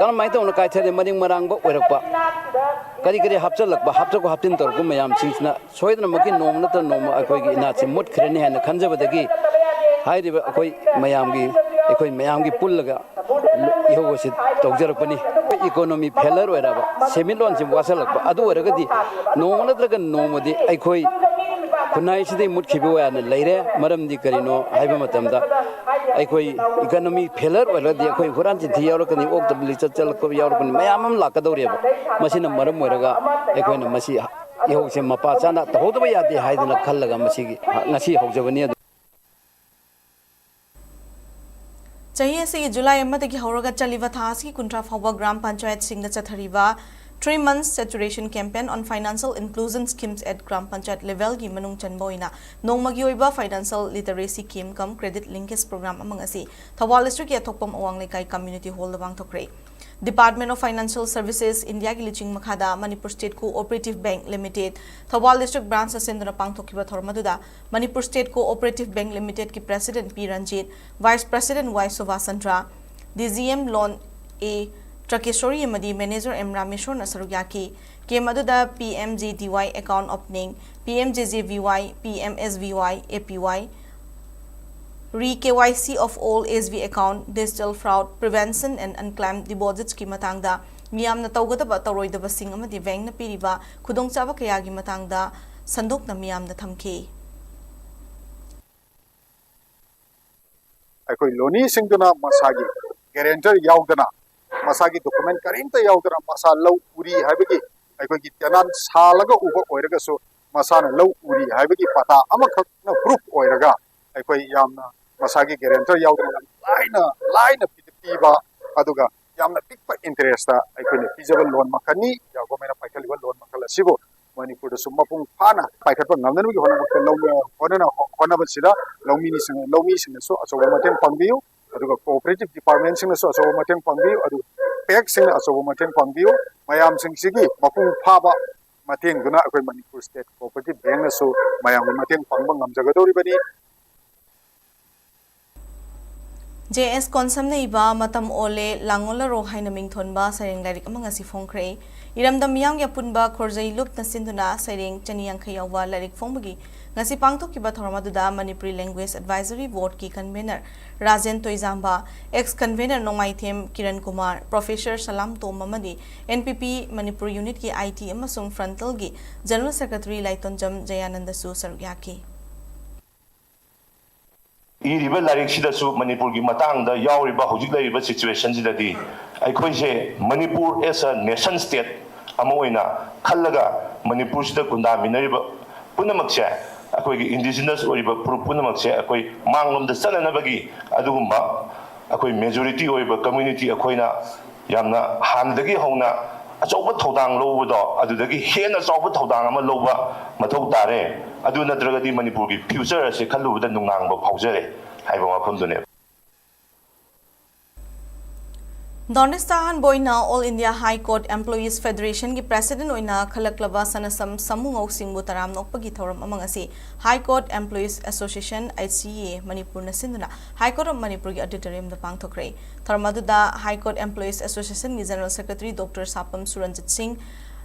kan mai tawna kaithare maring marangba oirakpa kari hapchalakpa hapchako haptin torku mayam singsna soidna maki nomna ta noma akoi gi inat se mut khrene hana khanjabadagi hairiba akoi mayamgi pullaga ihogosi tawjarapani economy failure oiraba semilon sim wasalakpa adu oragadi nomna traga nomadi aikoi kunai sidai mutkhibi wana leire maramdi karino haiba matamda aikoi economy failure oiradi aikoi huran chi thiyarakani oktabli chachal ko yarakani mayamam lakadoreba masina maram oiraga aikoina masi ihogse mapa chana tahodba yade haidana khallaga masigi ngasi hogjabani Chahi asi July amadagi hauraga chaliva thasi kuntra fawa gram panchayat singna chathariba 3 months saturation campaign on financial inclusion schemes at gram panchayat level gi manung chanboina nongmagi oiba financial literacy scheme kam credit linkage program amang asi Thawal district ya thokpam awang lekai community hall da bang thokre Department of Financial Services India ki liching makhada Manipur State Cooperative Bank Limited Thawal District Branch asenduna pangthokiba thormaduda Manipur State Cooperative Bank Limited ki President P Ranjit, Vice President Y Sovasandra, DGM Loan A Trakeshwari amadi Manager M Rameshwar Nasarugyaki ke maduda PMJDY account opening, PMJJVY, PMSVY, APY, re-KYC of all SV account, digital fraud, prevention and unclaimed deposits ki matangda miyamna tawgadaba tawroidaba sing amadi bank na piriba khudongchaba kayagi matangda sandokna miyamna thamki. Aikoi loni singduna masagi guarantor yaudana masagi document karinta yaudana masa law uri haibagi aikoi gi tenan salaga uba oiraga so masana law uri haibagi pata amakak na proof oiraga aikoi yamna masagi guarantor yaudana laina piba aduga yamna pikpa interest aikoi ne feasible loan makani ya gomena paikaliba loan makala sibo Manipur da sumapung pana paikatpa ngamnanu gi honaba law honaba sida lawmini sing so aso mateng pangbiu aduga cooperative department sing so aso mateng pangbiu adu pek sing aso mateng pangbiu mayam sing sigi mapung phaba mateng guna akoi Manipur State Cooperative Bank na so mayam mateng pangba ngamjagadori bani JS Konsam na iba matam ole langola ro haina mingthonba sareng larik amanga si phongkre iramdam yang yapunba khorjai lup na sinduna sareng chaniyang khayawa larik phongbagi ngasi pangthok ki bathorma duda Manipuri Language Advisory Board ki convener Rajen Toizamba, ex convener Nomaithem Kiran Kumar, Professor Salam Tom amadi NPP Manipur Unit ki IT amasung frontal gi General Secretary Laitonjam Jayananda su sarugyaki. iriba larik sidasu Manipur gi matang da yauriba hojik lariba situation sidadi aikhoise Manipur as a nation state amoina khallaga Manipur sida kunda minariba punamakse akoi indigenous oriba punamakse akoi manglom da sanana bagi adugumba akoi majority oriba community akoina yamna handagi hona achauba thodang lowdo adudagi hena chauba thodang ama loba mathau tare adu nadragadi Manipur gi future ase khalubada nungang ba phaujare haiba mafamdune Dornistahan Boyna All India High Court Employees Federation ki President oina khalaklaba sanasam samungau singbu taram nokpagi thoram amangasi High Court Employees Association ICA Manipur na sinduna High Court of Manipur ki auditorium da pangthokre tharmaduda High Court Employees Association ki General Secretary Dr. Sapam Suranjit Singh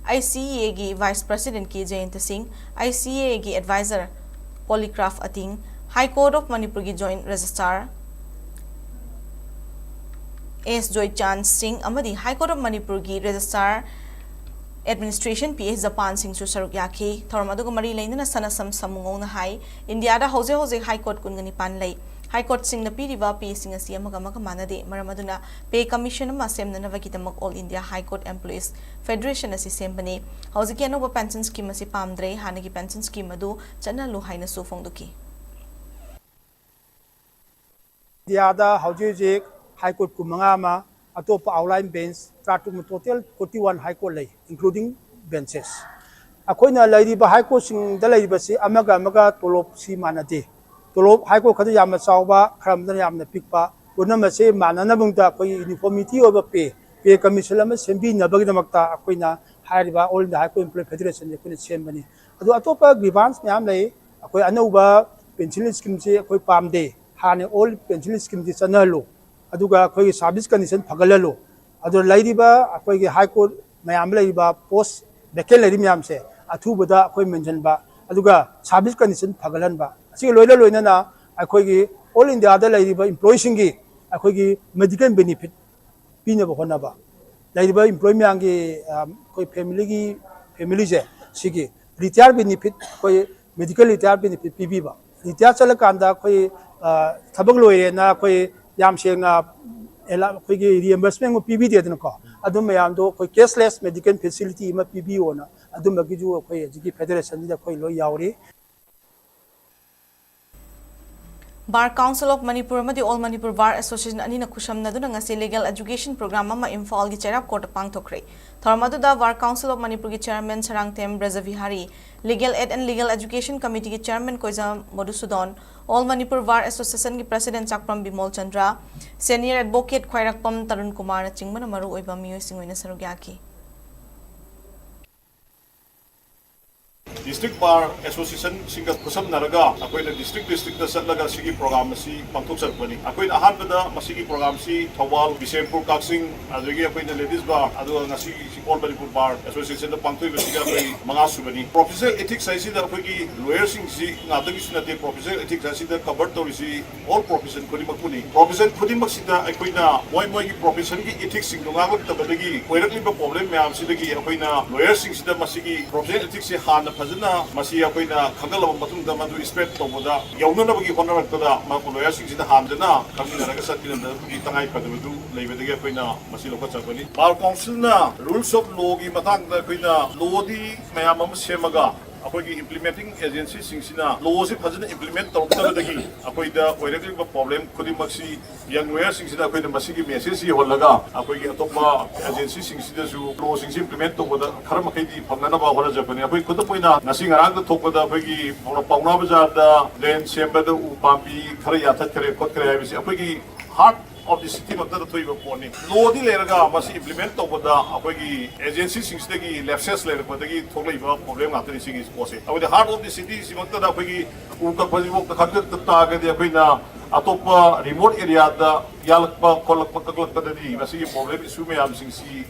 ICA ki Vice President ki Jayant Singh ICA ki Advisor Polygraph Ating High Court of Manipur ki Joint Registrar S. Joy Chan Singh amadi High Court of Manipur ki Registrar Administration PA Japan Singh su saruk yaki thormadu mari leina sanasam samungong na hai India da hoje High Court kungani pan lei High Court sing na piriba PA sing asi amaga manade maramaduna pay commission ma semna na vakitamak All India High Court Employees Federation asi sembani hoje ki anoba pension scheme asi pamdre hanagi pension scheme adu chana lu haina su phongduki India da hoje High Court kumangama atop outline bench tratum total 41 High Court lay including benches akoina lairiba High Court sing da lairiba si amaga tolop si manade tolop High Court khada yamna chawba kharamda yamna pikpa unama se manana bungta koi uniformity oba pay commission ama sembi nabagi damakta akoina hairiba All India High Court Employee Federation yakuni sembani adu atopa grievance myam lay akoi anauba pension scheme se akoi pamde hane all pension scheme di chanalo aduga koi service condition phagalalo adu lairiba akoi gi High Court mayam laiba post vacant lairi myam se athubada akoi mention ba aduga service condition phagalan ba asi loina na akoi gi All India da lairiba employees gi akoi gi medical benefit pina ba hona ba lairiba employee myang gi koi family je sigi retire benefit koi medical retire benefit pibi ba retire chala kanda koi thabak loire na koi yam sengna ela koi gi reimbursement pibi de den ko adum yam do koi cashless medical facility ma pibi ona adum gi ju koi ji federation da koi lo yauri Bar Council of Manipur amadi All Manipur Bar Association anina khushamnaduna ngasi legal education program ama Imphal gi cherap court pangthokre. Thormaduda Bar Council of Manipur gi chairman Sarangtem Brazavihari, Legal Aid and Legal Education Committee gi chairman Koizam Modusudon, All Manipur Bar Association gi president Chakpram Bimol Chandra, senior advocate Khwairakpam Tarun Kumar chingmana maru oiba miyoi singoina sarugyaki. District Bar Association singa kusam naraga akoina district da satlaga sigi program si pangthok sarpani akoina ahanbada masigi program si Thawal Bisempur Kaksing adagi akoina ladies bar adu ngasi All Manipur Bar Association da pangthoi basiga koi manga subani professional ethics sai da akoigi lawyer sing si ngadagi sunate professional ethics sai da cover tori si all profession kodi makuni profession kodi maksida akoina moi gi profession gi ethics sing ngagak tabadagi koirakli ba problem me am sidagi akoina lawyer sing sida masigi professional ethics si hana fazana masi akoina khangalaba matung da madu spread tawada yawnana bagi honaraktada ma lawyer sing sida hamdana kamina raga satina da gi tangai padadu leibadagi akoina masi lokha chapani bar council na rules of law gi matang da akoina law di mayam am semaga akoigi implementing agency singsina law si fazana implement tawdagi akoida oirakli ba problem khudi maksi young lawyer singsina akoida masigi message si holaga akoigi atokma agency singsida su law sing implement tawda kharma kaidi phamnana ba hora japani akoi khuda poina nasi ngarang da thokpada akoigi pauna bazar da land semba da upambi khara yathat kare kot kare habisi akoigi heart of the city of the Toiva Pony. Lodi Lerga must implement over the agency since the lapses later, but the Toliva problem after the is possible. The heart of the city is Simata Pagi, Uka the Hunter, the target, the Apina, Atopa, remote area, the Yalpa, Kolakatadi, Masi problem is Sumayam Singsi,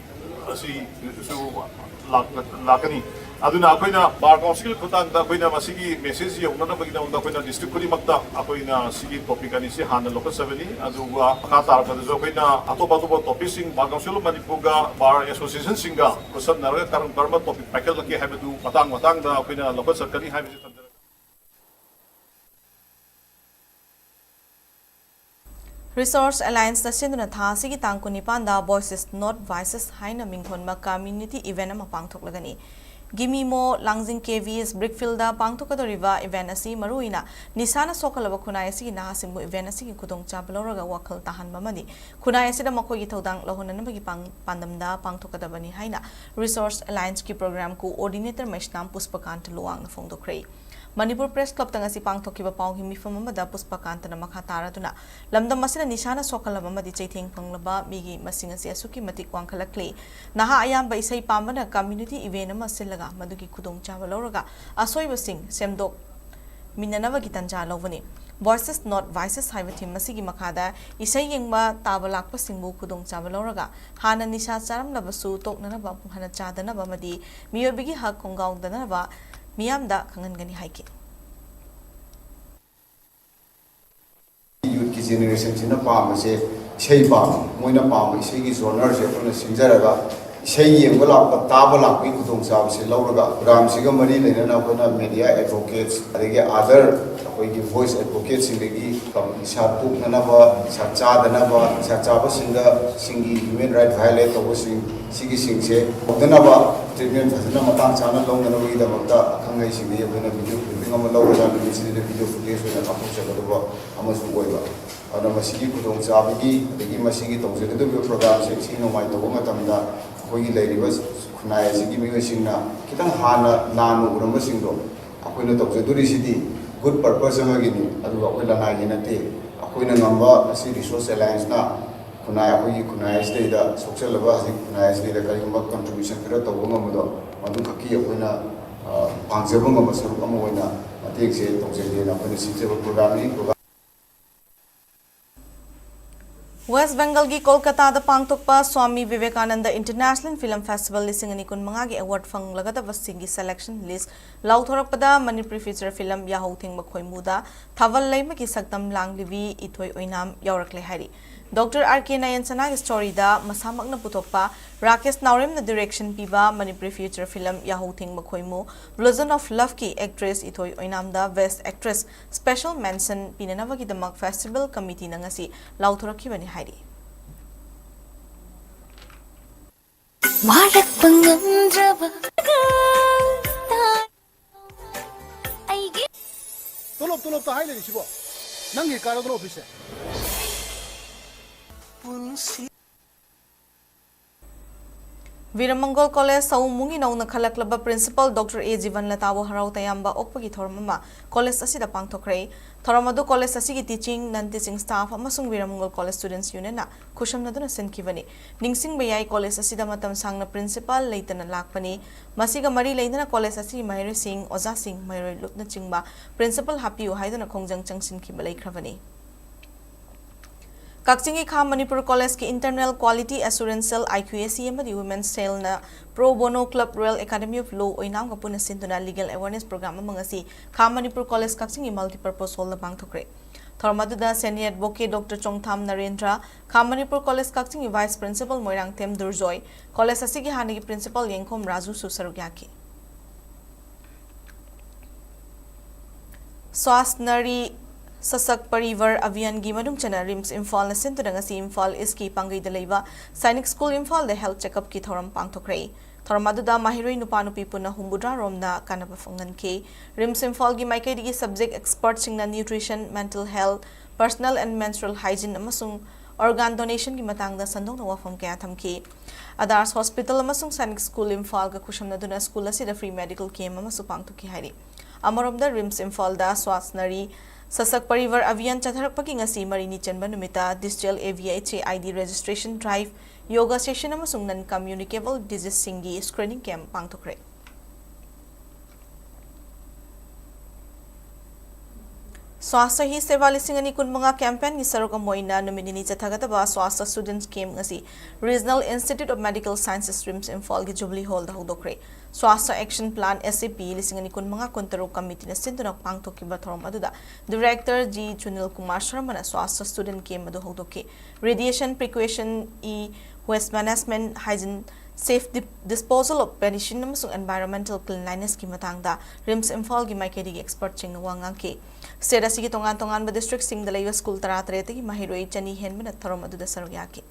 Lakani. Aduna akoina bar council khutang da akoina masigi message yawnana bagina unda akoina district kuri makta akoina sigi topic ani se hana local savani aduga khatar ka jo akoina atopa topic sing bar council Manipur ga bar association singa kusam naraga karam karma topic package laki habadu matang da akoina local sarkari habisi tandara Resource Alliance na sinduna tha sigi tangkuni panda voices not vices haina mingthonma community event ama pangthoklagani Gimimo Langjing KVS Brickfield da pangthokadoriba event asi maruina nisana sokalaba khunai asi na simbu event asi ki kudong chabaloraga wakal tahan mamani khunai asi da makoi gi thodang lohonana bagi pandamda pangthokadabani haina Resource Alliance ki program coordinator Meshnam Puspakant Luang phongdokhrei Manipur Press Club tangasi pangthokiba pawgi mifam amada Puspakant na makataraduna lamdam masina nisana sokalaba madi chaitheng panglaba migi masingasi asuki matik wangkhalakle naha ayamba isai pamana community event ama silaga madugi khudong chaba lawraga asoiba sing semdok minanaba gi tanja lawani Voices not vices haiba thim masigi makhada isai yengba taba lakpa singbu khudong chaba lawraga hana nisha charam labasu toknana ba hana chadana ba madi miyobigi hak kongaung dana ba Miyamda Kangangani Haiki. Youth generation in a palm, say, Shayba, Moina Palm, Shaggy Zoner, Sinjaraga, Shay and Wallap, Tabala, Pikutum Sabs, Lauraga, Ram Sigamari, and media advocates, they get other voice advocates in the Gi, Shatu Nanava, Sacha, the Nava, Sachaba Singa, Singi, human rights violate over Sigi Singse, Odanava. Treatment fazna matang chana long na wi da makta khangai sing ye bena video clipping am law da ni sini video footage na upload chalo ba amasu goiba ana masigi kudong chabigi degi masigi tongse de program se sino mai to ma tamda khoi leiriba khunai sigi mi singna kitang hana nanu uramba singdo akoina tongse duri sidi good purpose amagini adu akoila na gina te akoina ngamba asi resource alliance na kunai state da social level hasi kunai state da kai ngam contribution kira to ngam do madu khaki akoina pangzeba ngam saru kam hoina matek se tongse de na akoina sitse program ni West Bengal gi Kolkata da pangtokpa Swami Vivekananda International Film Festival lisingani kun manga gi award phang lagada wasingi selection list lauthorakpada Manipur feature film yahau thing makhoi muda thawal leima ki saktam langlibi ithoi oinam yaurakle hari Dr. R.K. Nayansana story da masamakna putokpa Rakesh Naurem na direction piba Manipur feature film Yahoo Thing Makhoimu Blossom of Love ki actress ithoi oinam da best actress special mention pinanawa ki damak festival committee na ngasi lauthoraki bani hairi Warak pangamdraba Tolop ta haile sibo नंगी कारोदर office है वीरमंगल college सौमुंगी नौना खलक्लब principal doctor A Jiban लताबो हराउ तयाम्बा ओकपगी थोरममा college असिदा पांगथोखरे थोरमदु कॉलेज असिगी टीचिंग नन टीचिंग स्टाफ अमसुंग वीरमंगल कॉलेज स्टूडेंट्स यूनियन ना खुशमनदुना सिनखिबनी निंगसिंग बयाई कॉलेज असिदा मतम सांगना प्रिंसिपल लेतना लाकपनी मसिगा मरी लेना कॉलेज असिगी मायरे सिंह ओजा सिंह मायरे लुपना चिंगबा प्रिंसिपल हापियु हाइदना खोंजंग चंगसिनखिबा लेख्रबनी कक्चिंगी खा मणिपुर कॉलेज की इंटरनल क्वालिटी एश्योरेंसल IQAC वुमेन्स सेल ना pro bono club royal academy of law ओइनाम का पुना सिंधुना लीगल अवेयरनेस प्रोग्राम मंगसी खा मणिपुर कॉलेज कक्चिंगी मल्टीपर्पज हॉल पांगथोखरे थोरमदुदा senior advocate doctor Chongtham Narendra खा मणिपुर कॉलेज कक्चिंगी vice principal Moirangthem Durjoy college असिगी हानिगी प्रिंसिपल येंखोम राजू सुसरुग याकी स्वास्थ्य सशक परिवार अभियान की मनुंग चना रिम्स इम्फाल सिंतुनंगसी इम्फाल इसकी पांगईद लेवा सैनिक स्कूल इम्फाल हेल्थ चेकअप की थौरम पांगथोखरे थौरमदुदा माहिरोई नुपा नुपी पुना हुंबुद्रा रोमना कानबा फंगनखे रिम्स इम्फाल की माइकैदगी सब्जेक्ट एक्सपर्ट सिंगना nutrition mental health personal and menstrual hygiene अमसुंग ऑर्गन डोनेशन की मतंगदा संदोंग वफम कया थमखे अदार्स हॉस्पिटल अमसुंग सैनिक स्कूल इम्फाल का खुशमनदुना स्कूल असिदा फ्री मेडिकल कैम्प अमसु पांगथोखि हाइरि अमरोमदा रिम्स इम्फाल दा स्वास्थ्य सशक परिवार अभियान चथरपकी ngasi marini chenba numita digital AVHA ID registration drive yoga session amasung non communicable disease singi screening camp pangthokre स्वास्थ्य ही सेवा लिसिंग अनि कुनमंगा कैंपेन की सरोक मोइना नुमिनिनी चथागतबा स्वास्थ्य students camp ngasi regional institute of medical sciences streams Imphal की जुबली हॉल दा होदोखरे स्वास्थ्य action plan SAP लिसिंग अनि कुनमंगा कुंतरो कमिटी ने सिंधुना पांगथोकी बथोरम अदुदा डायरेक्टर जी चुनिल कुमार शर्मा स्वास्थ्य स्टूडेंट कैम्प मदु होदोके radiation precaution waste management hygiene safe disposal of pedestrian amasung environmental cleanliness ki matangda rims imphal gi maikedi expert ching wangang ke state asigi tongan tongan ba district sing da leiwa school 13 gi mahiroi chani hen min thorom adu da sarugya ke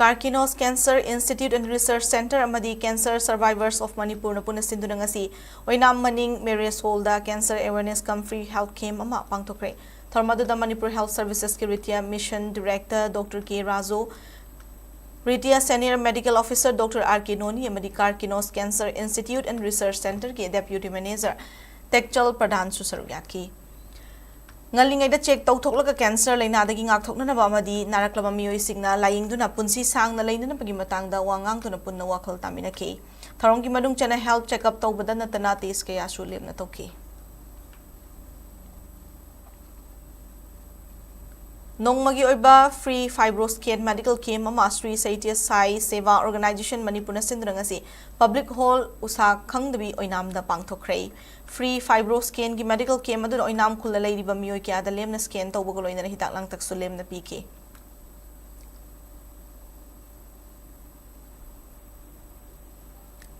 Carcinos Cancer Institute and Research Center amadi Cancer Survivors of Manipur na puna sindunangasi oinam maning Marius Holda Cancer Awareness Come Free Health Camp ama pangtokre Tharmaduda Manipur Health Services ki Ritia Mission Director Dr. K. Razo Ritia Senior Medical Officer Dr. R.K. Noni amadi Carcinos Cancer Institute and Research Center ki Deputy Manager Tekchal Pradhan Susarugyaki ngalingayda check tawthoklaga cancer laina dagi ngakthokna ba amadi naraklaba miyoi singna layingduna punsi sangna lainana pagi matangda wangang tuna punna wakhal tamina ke tharongki madung chana health checkup tawbada natana tes kaya sulemna toke nongmagi oiba free fibroscan medical camp ama Sri Saitya Sai Seva Organization Manipur na sindrangasi public hall usa khangdabi oinamda pangthokre free fibroscan gi medical camp adu oinam khula leiriba miyoi kya da lemna scan tawbagol oina hitak lang tak sulemna pk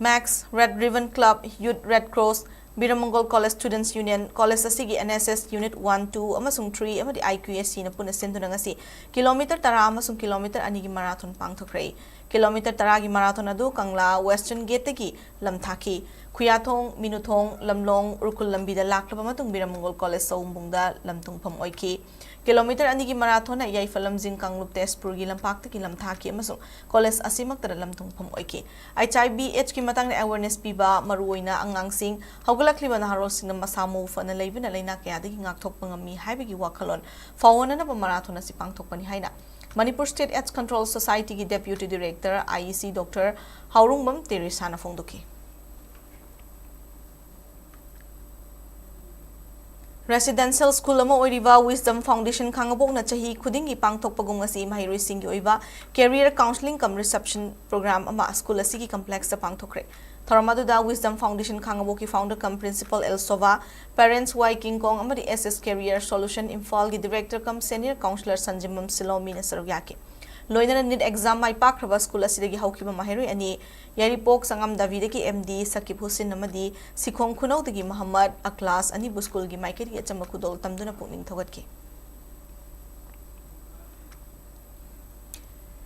Max Red Ribbon Club Youth Red Cross Biramangol College Students Union College asigi NSS Unit 1 2 amasung 3 amadi IQAC na puna senduna ngasi kilometer 10 amasung kilometer 2 gi marathon pangthokre kilometer 10 gi marathon adu Kangla Western Gate gi lamthaki Khuyathong Minuthong Lamlong Urkul lambi da laklaba matung Biramangol College saumbungda lamtungpham oiki kilometer 2 gi marathon na Yaifalam Jingkanglup Tezpur gi lampak ki lamthaki amasung college asimak tara lamtungpham oiki HIV/AIDS ki matang na awareness piba maruoina angangsing haugalakliba na harosing na masamo fana leibina leina kaya dagi ngakthokpa ngami haibagi wakhalon fawona na marathon na si pangthokpani haina Manipur State AIDS Control Society ki Deputy Director IEC Dr. Haurungbam Teresa na phongdoki Residential School ama oiriba Wisdom Foundation khangabok na chahi khudingi pangthokpagum ngasi mahiroi singi oiba Career Counseling cum Reception Program ama school asigi complex ta pangthokre Tharamadu Wisdom Foundation Kangaboki founder cum principal El Sova, parents Y King Kong amadi SS Career Solution Imphal gi director cum senior counselor Sanjimam Silomi Nasarugyaki. Loina need exam mai pakraba school asidagi haukiba mahiroi ani Yaripok Sangam Davidaki MD Sakib Hussein amadi Sikhong Khunau dagi Muhammad Aklas ani bu school gi maikeri achamba kudol tamduna pungning thogatki.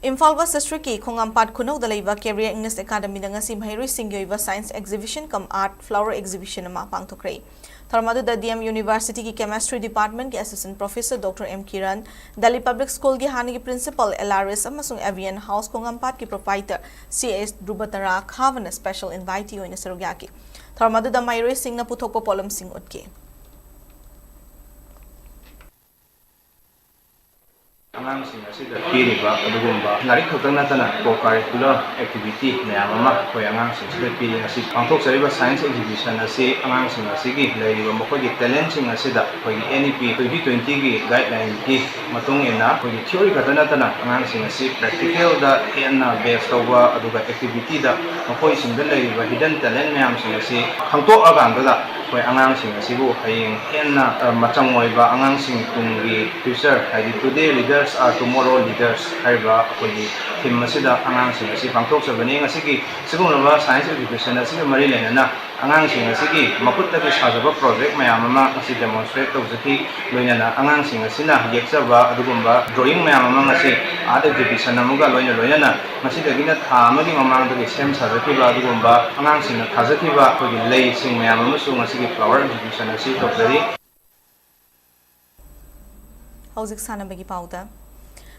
Imphal District ki Khongampat Khunau da leiba Career English Academy da ngasi mahiroy singyoy ba Science Exhibition kam Art Flower Exhibition ma pangthokre. Tharmadu da DM University ki Chemistry Department ki Assistant Professor Dr. M. Kiran, Delhi Public School ki Hani ki Principal LRS amasung Avian House Khongampat ki Proprietor CS Drubatara Khavan Special Invitee oina sarugyaki. Tharmadu da mahiroy sing na puthokpa polam sing utke. ꯑꯉꯥꯡꯁꯤꯡ ꯑꯁꯤꯗ ꯄꯤꯔꯤꯕ ꯑꯗꯨꯒꯨꯝꯕ ꯂꯥꯏꯔꯤꯛ ꯈꯛꯇ ꯅꯠꯇꯅ ꯀꯣ-ꯀꯔꯤꯀꯨꯂꯔ activity ꯃꯌꯥꯝ ꯑꯃ ꯑꯩꯈꯣꯏ ꯑꯉꯥꯡꯁꯤꯡꯁꯤꯗ ꯄꯤꯔꯤ ꯉꯁꯤ ꯄꯥꯡꯊꯣꯛꯆꯔꯤꯕ ꯁꯥꯏꯟꯁ ꯑꯦꯛꯖꯤꯕꯤꯁꯟ ꯑꯁꯤ ꯑꯉꯥꯡꯁꯤꯡ ꯑꯁꯤꯒꯤ ꯂꯩꯔꯤꯕ ꯃꯈꯣꯏꯒꯤ ꯇꯦꯂꯦꯟꯁꯤꯡ ꯑꯁꯤꯗ ꯑꯩꯈꯣꯏꯒꯤ NEP 2020ꯒꯤ ꯒꯥꯏꯗꯂꯥꯏꯟꯒꯤ ꯃꯇꯨꯡ ꯏꯟꯅ ꯑꯩꯈꯣꯏꯒꯤ ꯊꯤꯑꯣꯔꯤ ꯈꯛꯇ ꯅꯠꯇꯅ ꯑꯉꯥꯡꯁꯤꯡ ꯑꯁꯤ ꯄ꯭ꯔꯦꯛꯇꯤꯀꯦꯜꯗ ꯍꯦꯟꯅ ꯕꯦꯁ ꯇꯧꯕ ꯑꯗꯨꯒ ꯑꯦꯛꯇꯤꯚꯤꯇꯤꯗ ꯃꯈꯣꯏꯁꯤꯡꯗ ꯂꯩꯔꯤꯕ ꯍꯤꯗꯟ ꯇꯦꯂꯦꯟ ꯃꯌꯥꯝꯁꯤꯡ ꯑꯁꯤ ꯈꯪꯗꯣꯛꯑꯀꯥꯟꯗ ꯑꯩꯈꯣꯏ ꯑꯉꯥꯡꯁꯤꯡ ꯑꯁꯤꯕꯨ ꯍꯌꯦꯡ ꯍꯦꯟꯅ ꯃꯆꯪ ꯑꯣꯏꯕ ꯑꯉꯥꯡꯁꯤꯡ ꯇꯨꯡꯒꯤ ꯐ꯭ꯌꯨꯆꯔ ꯍꯥꯏꯗꯤ ꯇꯨꯗꯦ ꯂꯤꯗꯔꯁ ꯑꯥꯔ ꯇꯨꯃꯣꯔꯣ ꯂꯤꯗꯔꯁ ꯍꯥꯏꯔꯤꯕ ꯑꯩꯈꯣꯏꯒꯤ ꯊꯤꯝ ꯑꯁꯤꯗ ꯑꯉꯥꯡꯁꯤꯡ ꯑꯁꯤ ꯄꯥꯡꯊꯣꯛꯆꯕꯅꯤ ꯉꯁꯤꯒꯤ ꯁꯤꯒꯨꯝꯂꯕ ꯁꯥꯏꯟꯁ ꯑꯦꯛꯖꯤꯕꯤꯁꯟ ꯑꯁꯤꯒ ꯃꯔꯤ ꯂꯩꯅꯅ ꯑꯉꯥꯡꯁꯤꯡ ꯑꯁꯤꯒꯤ ꯃꯈꯨꯠꯇꯒꯤ ꯁꯥꯖꯕ ꯄ꯭ꯔꯣꯖꯦꯛ ꯃꯌꯥꯝ ꯑꯃ ꯉꯁꯤ ꯗꯦꯃꯣꯟꯁꯇ꯭ꯔꯦꯠ ꯇꯧꯖꯈꯤ ꯂꯣꯏꯅꯅ ꯑꯉꯥꯡꯁꯤꯡ ꯑꯁꯤꯅ ꯌꯦꯛꯆꯕ ꯑꯗꯨꯒꯨꯝꯕ ꯗ꯭ꯔꯣꯌꯤꯡ ꯃꯌꯥꯝ ꯑꯃ ꯉꯁꯤ ꯑꯥꯔꯠ ꯑꯦꯛꯖꯤꯕꯤꯁꯟ ꯑꯃꯒ ꯂꯣꯏꯅꯅ ꯉꯁꯤꯗꯒꯤꯅ ꯊꯥ ꯑꯃꯒꯤ ꯃꯃꯥꯡꯗꯒꯤ ꯁꯦꯝ ꯁꯥꯖꯈꯤꯕ ꯑꯗꯨꯒꯨꯝꯕ ꯑꯉꯥꯡꯁꯤꯡꯅ ꯊꯥꯖꯈꯤꯕ ꯑꯩꯈꯣꯏꯒꯤ ꯂꯩꯁꯤꯡ ꯃꯌꯥꯝ ꯑꯃꯁꯨ ꯉꯁꯤꯒꯤ ꯐ꯭ꯂꯥꯋꯔ ꯑꯦꯛꯖꯤꯕꯤꯁꯟ ꯑꯁꯤ ꯇꯧꯖꯔꯤ Hauzik sanabagi pauda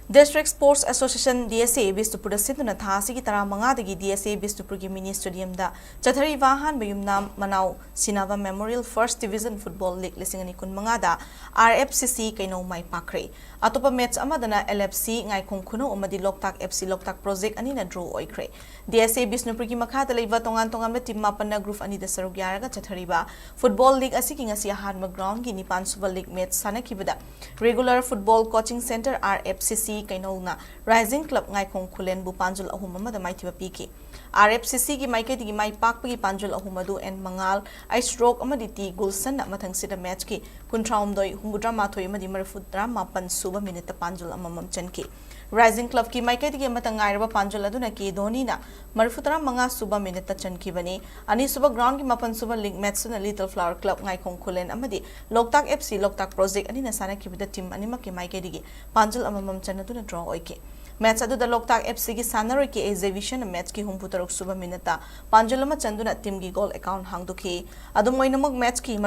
District Sports Association DSA Bistupur Siduna Thasi ki tara mangadagi DSA Bistupur ki mini stadium da chathari wahan bayumna Manau Sinava Memorial First Division Football League lisingani kun mangada RFCC kaino mai pakre atopa match amadana LFC ngai khongkhuno amadi Loktak FC Loktak project ani na draw oikre DSA Bisnupur ki makha da leiba tongan na team mapanna group ani da sarugyaraga chathari ba Football League asi ki ngasi hanma ground ki Nipan Super League match sanakibada Regular Football Coaching Center RFCC kainona Rising Club ngai khong khulen bu panjul ahum amada maithiba piki RFCC gi maike gi mai pakpa gi panjul ahum adu en mangal I stroke amadi ti gulsan mathang sida match ki kuntraum doi humudra mathoi amadi marfudra mapan suba minute panjul amamam chanki Rising Club ki maike gi matang ngai panjul adu na ki dhoni na marfudra manga suba minute chanki bani ani suba ground ki mapan suba league match na Little Flower Club ngai khong khulen amadi Loktak FC Loktak project ani na sana ki bida team ani ma ki maike gi panjul amamam chan adu na draw oike Match adu da Loktak FC ki sanaroi ki exhibition match ki humputarok suba minata panjulama chanduna team ki goal account hangdukhi adu moinamok match ki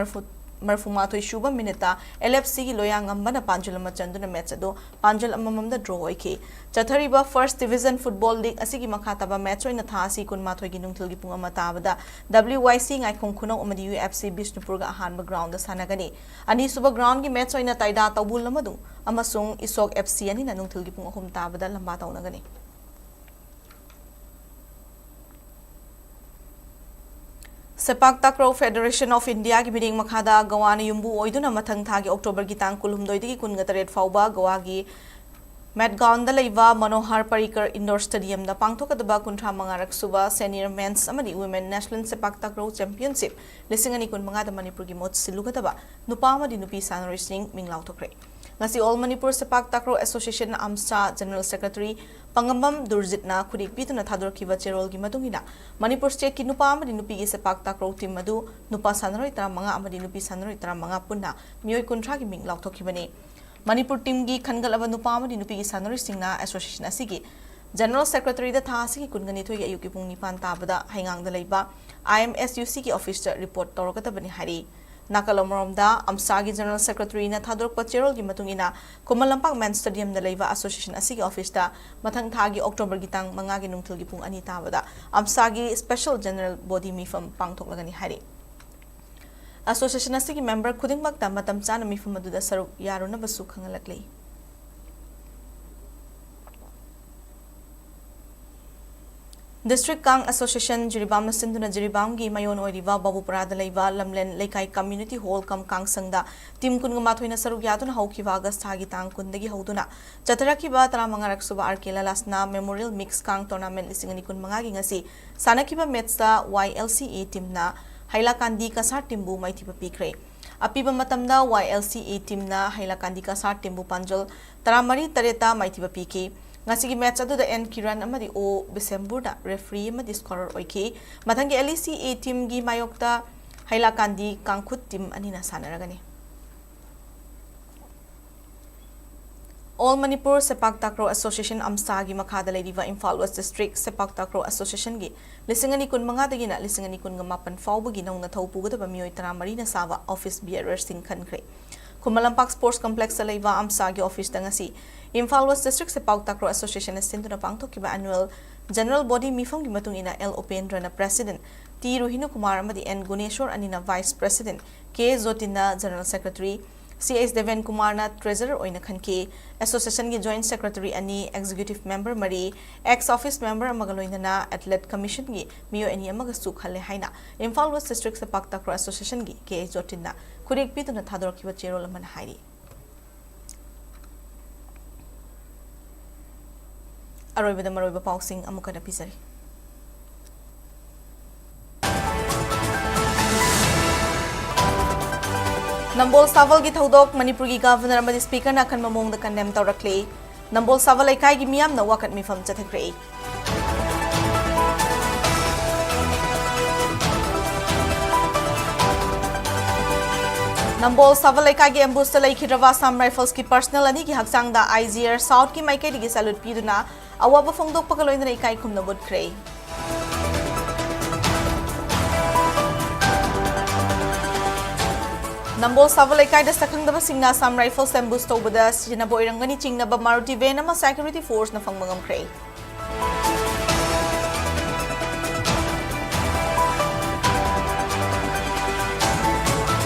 marfuma thoi suba minata LFC ki loyangambana panjulama chanduna match adu panjul amamam da draw oike chathari ba First Division Football League asigi makhataba match oina thasi kunma thoi gi nungthil gi punga matabada WYC ngai khongkhuno amadi UFC Bisnupur ga hanba ground da sanagani ani suba ground gi match oina taida tawbul amadu amasung Isok FC ani na nungthil gi punga hum tabada lamba tawnagani Sepak Takraw Federation of India ki meeting makhada Gawani yumbu oiduna mathang thagi October gi tang kulhumdoi digi kungatret fauba Goa gi Madgaon da leiba Manohar Parikar Indoor Stadium da pangthokadaba kunthra mangarak suba Senior Men's amadi Women National Sepak Takraw Championship lisingani kun manga da Manipur gi mot silugadaba nupa amadi nupi sanori sing minglaw thokre ngasi All Manipur Sepak Takraw Association Amsa General Secretary Pangambam Durjitna Kudik Pituna Thador Kiva Cherol gi madungina Manipur State ki nupa amadi nupi gi Sepak Takraw team madu nupa sanaroi tara manga amadi nupi sanaroi tara manga punna mioi kunthra gi minglaw thokibani Manipur team gi khangalaba nupa amadi nupi gi sanaroi singna association asigi General Secretary da thasi ki kungani thoi ayuki pung nipan tabada haingang da leiba IMSUC ki officer report tawrakatabani hari Nakalomromda Amsagi General Secretary na Thador Pacherol gi matungina Kumalampak Men Stadium da leiva association asigi office da mathang thagi October gitang manga gi nungthil gi pung ani tabada Amsagi Special General Body mifam pangthoklagani hari Association asigi member khudingmak ta matam chana mifam adu da saruk yaruna basu khangalakli District Kang Association Jiribam na sinduna Jiribam gi mayon oiriva Babupura da leiva Lamlen Leikai Community Hall kam Kang sangda team kun gamathoi na saruk yatuna haukiwa August thagi tang kundagi hauduna chataraki ba tara mangarak suba Arkela Lasna Memorial Mix Kang Tournament lisingani kun mangagi ngasi sanakiba match da YLCA team na Hailakandi Kasar Timbu maithiba pikre apiba matamda YLCA team na Hailakandi Kasar Timbu Panjol taramari tareta maithiba piki Ngasigi match adu da N Kiran amadi O Bisemburda referee amadi scorer oike mathangi LECA team gi mayokta Hailakandi Kangkhut team anina sanaragani All Manipur Sepak Takraw Association Amsagi Makada Ladiva Imphal West District Sepak Takraw Association gi Lisingani kun mga dagina lisingani kun ngamapan fawbagi nang nataupuga da bamiyoy taramari na sawa office bearers sing kankre. Kumalampak Sports Complex sa Laiva Amsagi office da nga si Imphal West District Sepak Takraw Association na sinto na pangtok kiba annual General Body Mifam gi matung ina L. Upendra na President T. Ruhinu Kumar amadi N. Guneshwar anina Vice President K. Zotina General Secretary C.S. Deven Kumar na Treasurer oina khanke Association gi Joint Secretary ani Executive Member Mari Ex-Office Member amagaloina na Athlete Commission gi miyo ani amaga sukhalle haina Imphal West District Sepak Takraw Association gi K. Zotina kurik pitu na thador kiba chero laman hairi Aroiba maroiba pausing amuka na pisari Nambol Saval gi thodok Manipur gi Governor amadi Speaker na kan mamong da condemn tawrakle Nambol Saval ay kai gi miyam na wakat mifam chathakre Nambol Saval ay kai gi ambusta lai khirava Sam Rifles ki personal ani gi haksang da IGR South ki maikai gi salute piduna awaba phongdok pakaloina na ikai khumna budkre Nambol Saval Ekai da sakangdaba singna Sam Rifles ambush tawbada sinabo irangani chingnaba Maruti van ama security force na phangmangam kre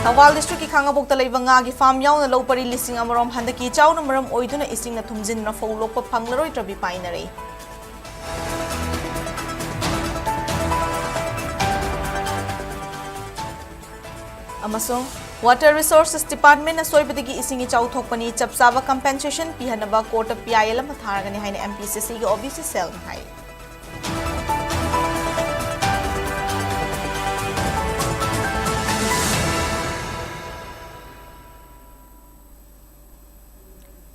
Tawal district ki khangabokta leiba nga gi farm yauna lopari lising amarom handaki chawna maram oiduna ising na thumjin na fawlokpa phanglaroi trabi painare Amasong Water Resources Department na soibadagi isingi chawthokpani chapsaba compensation pihanaba court of PIL ama tharagani haina MPCC gi OBC cell hai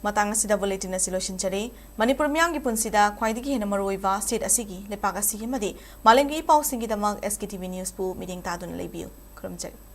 Matang asida bulletin na silosinchare Manipur miyang gi punsida khwaidagi hena maroiba state asigi lepak asigi madi malengi pawsingi damag SKTV News pu meeting tadun leibiu kramjari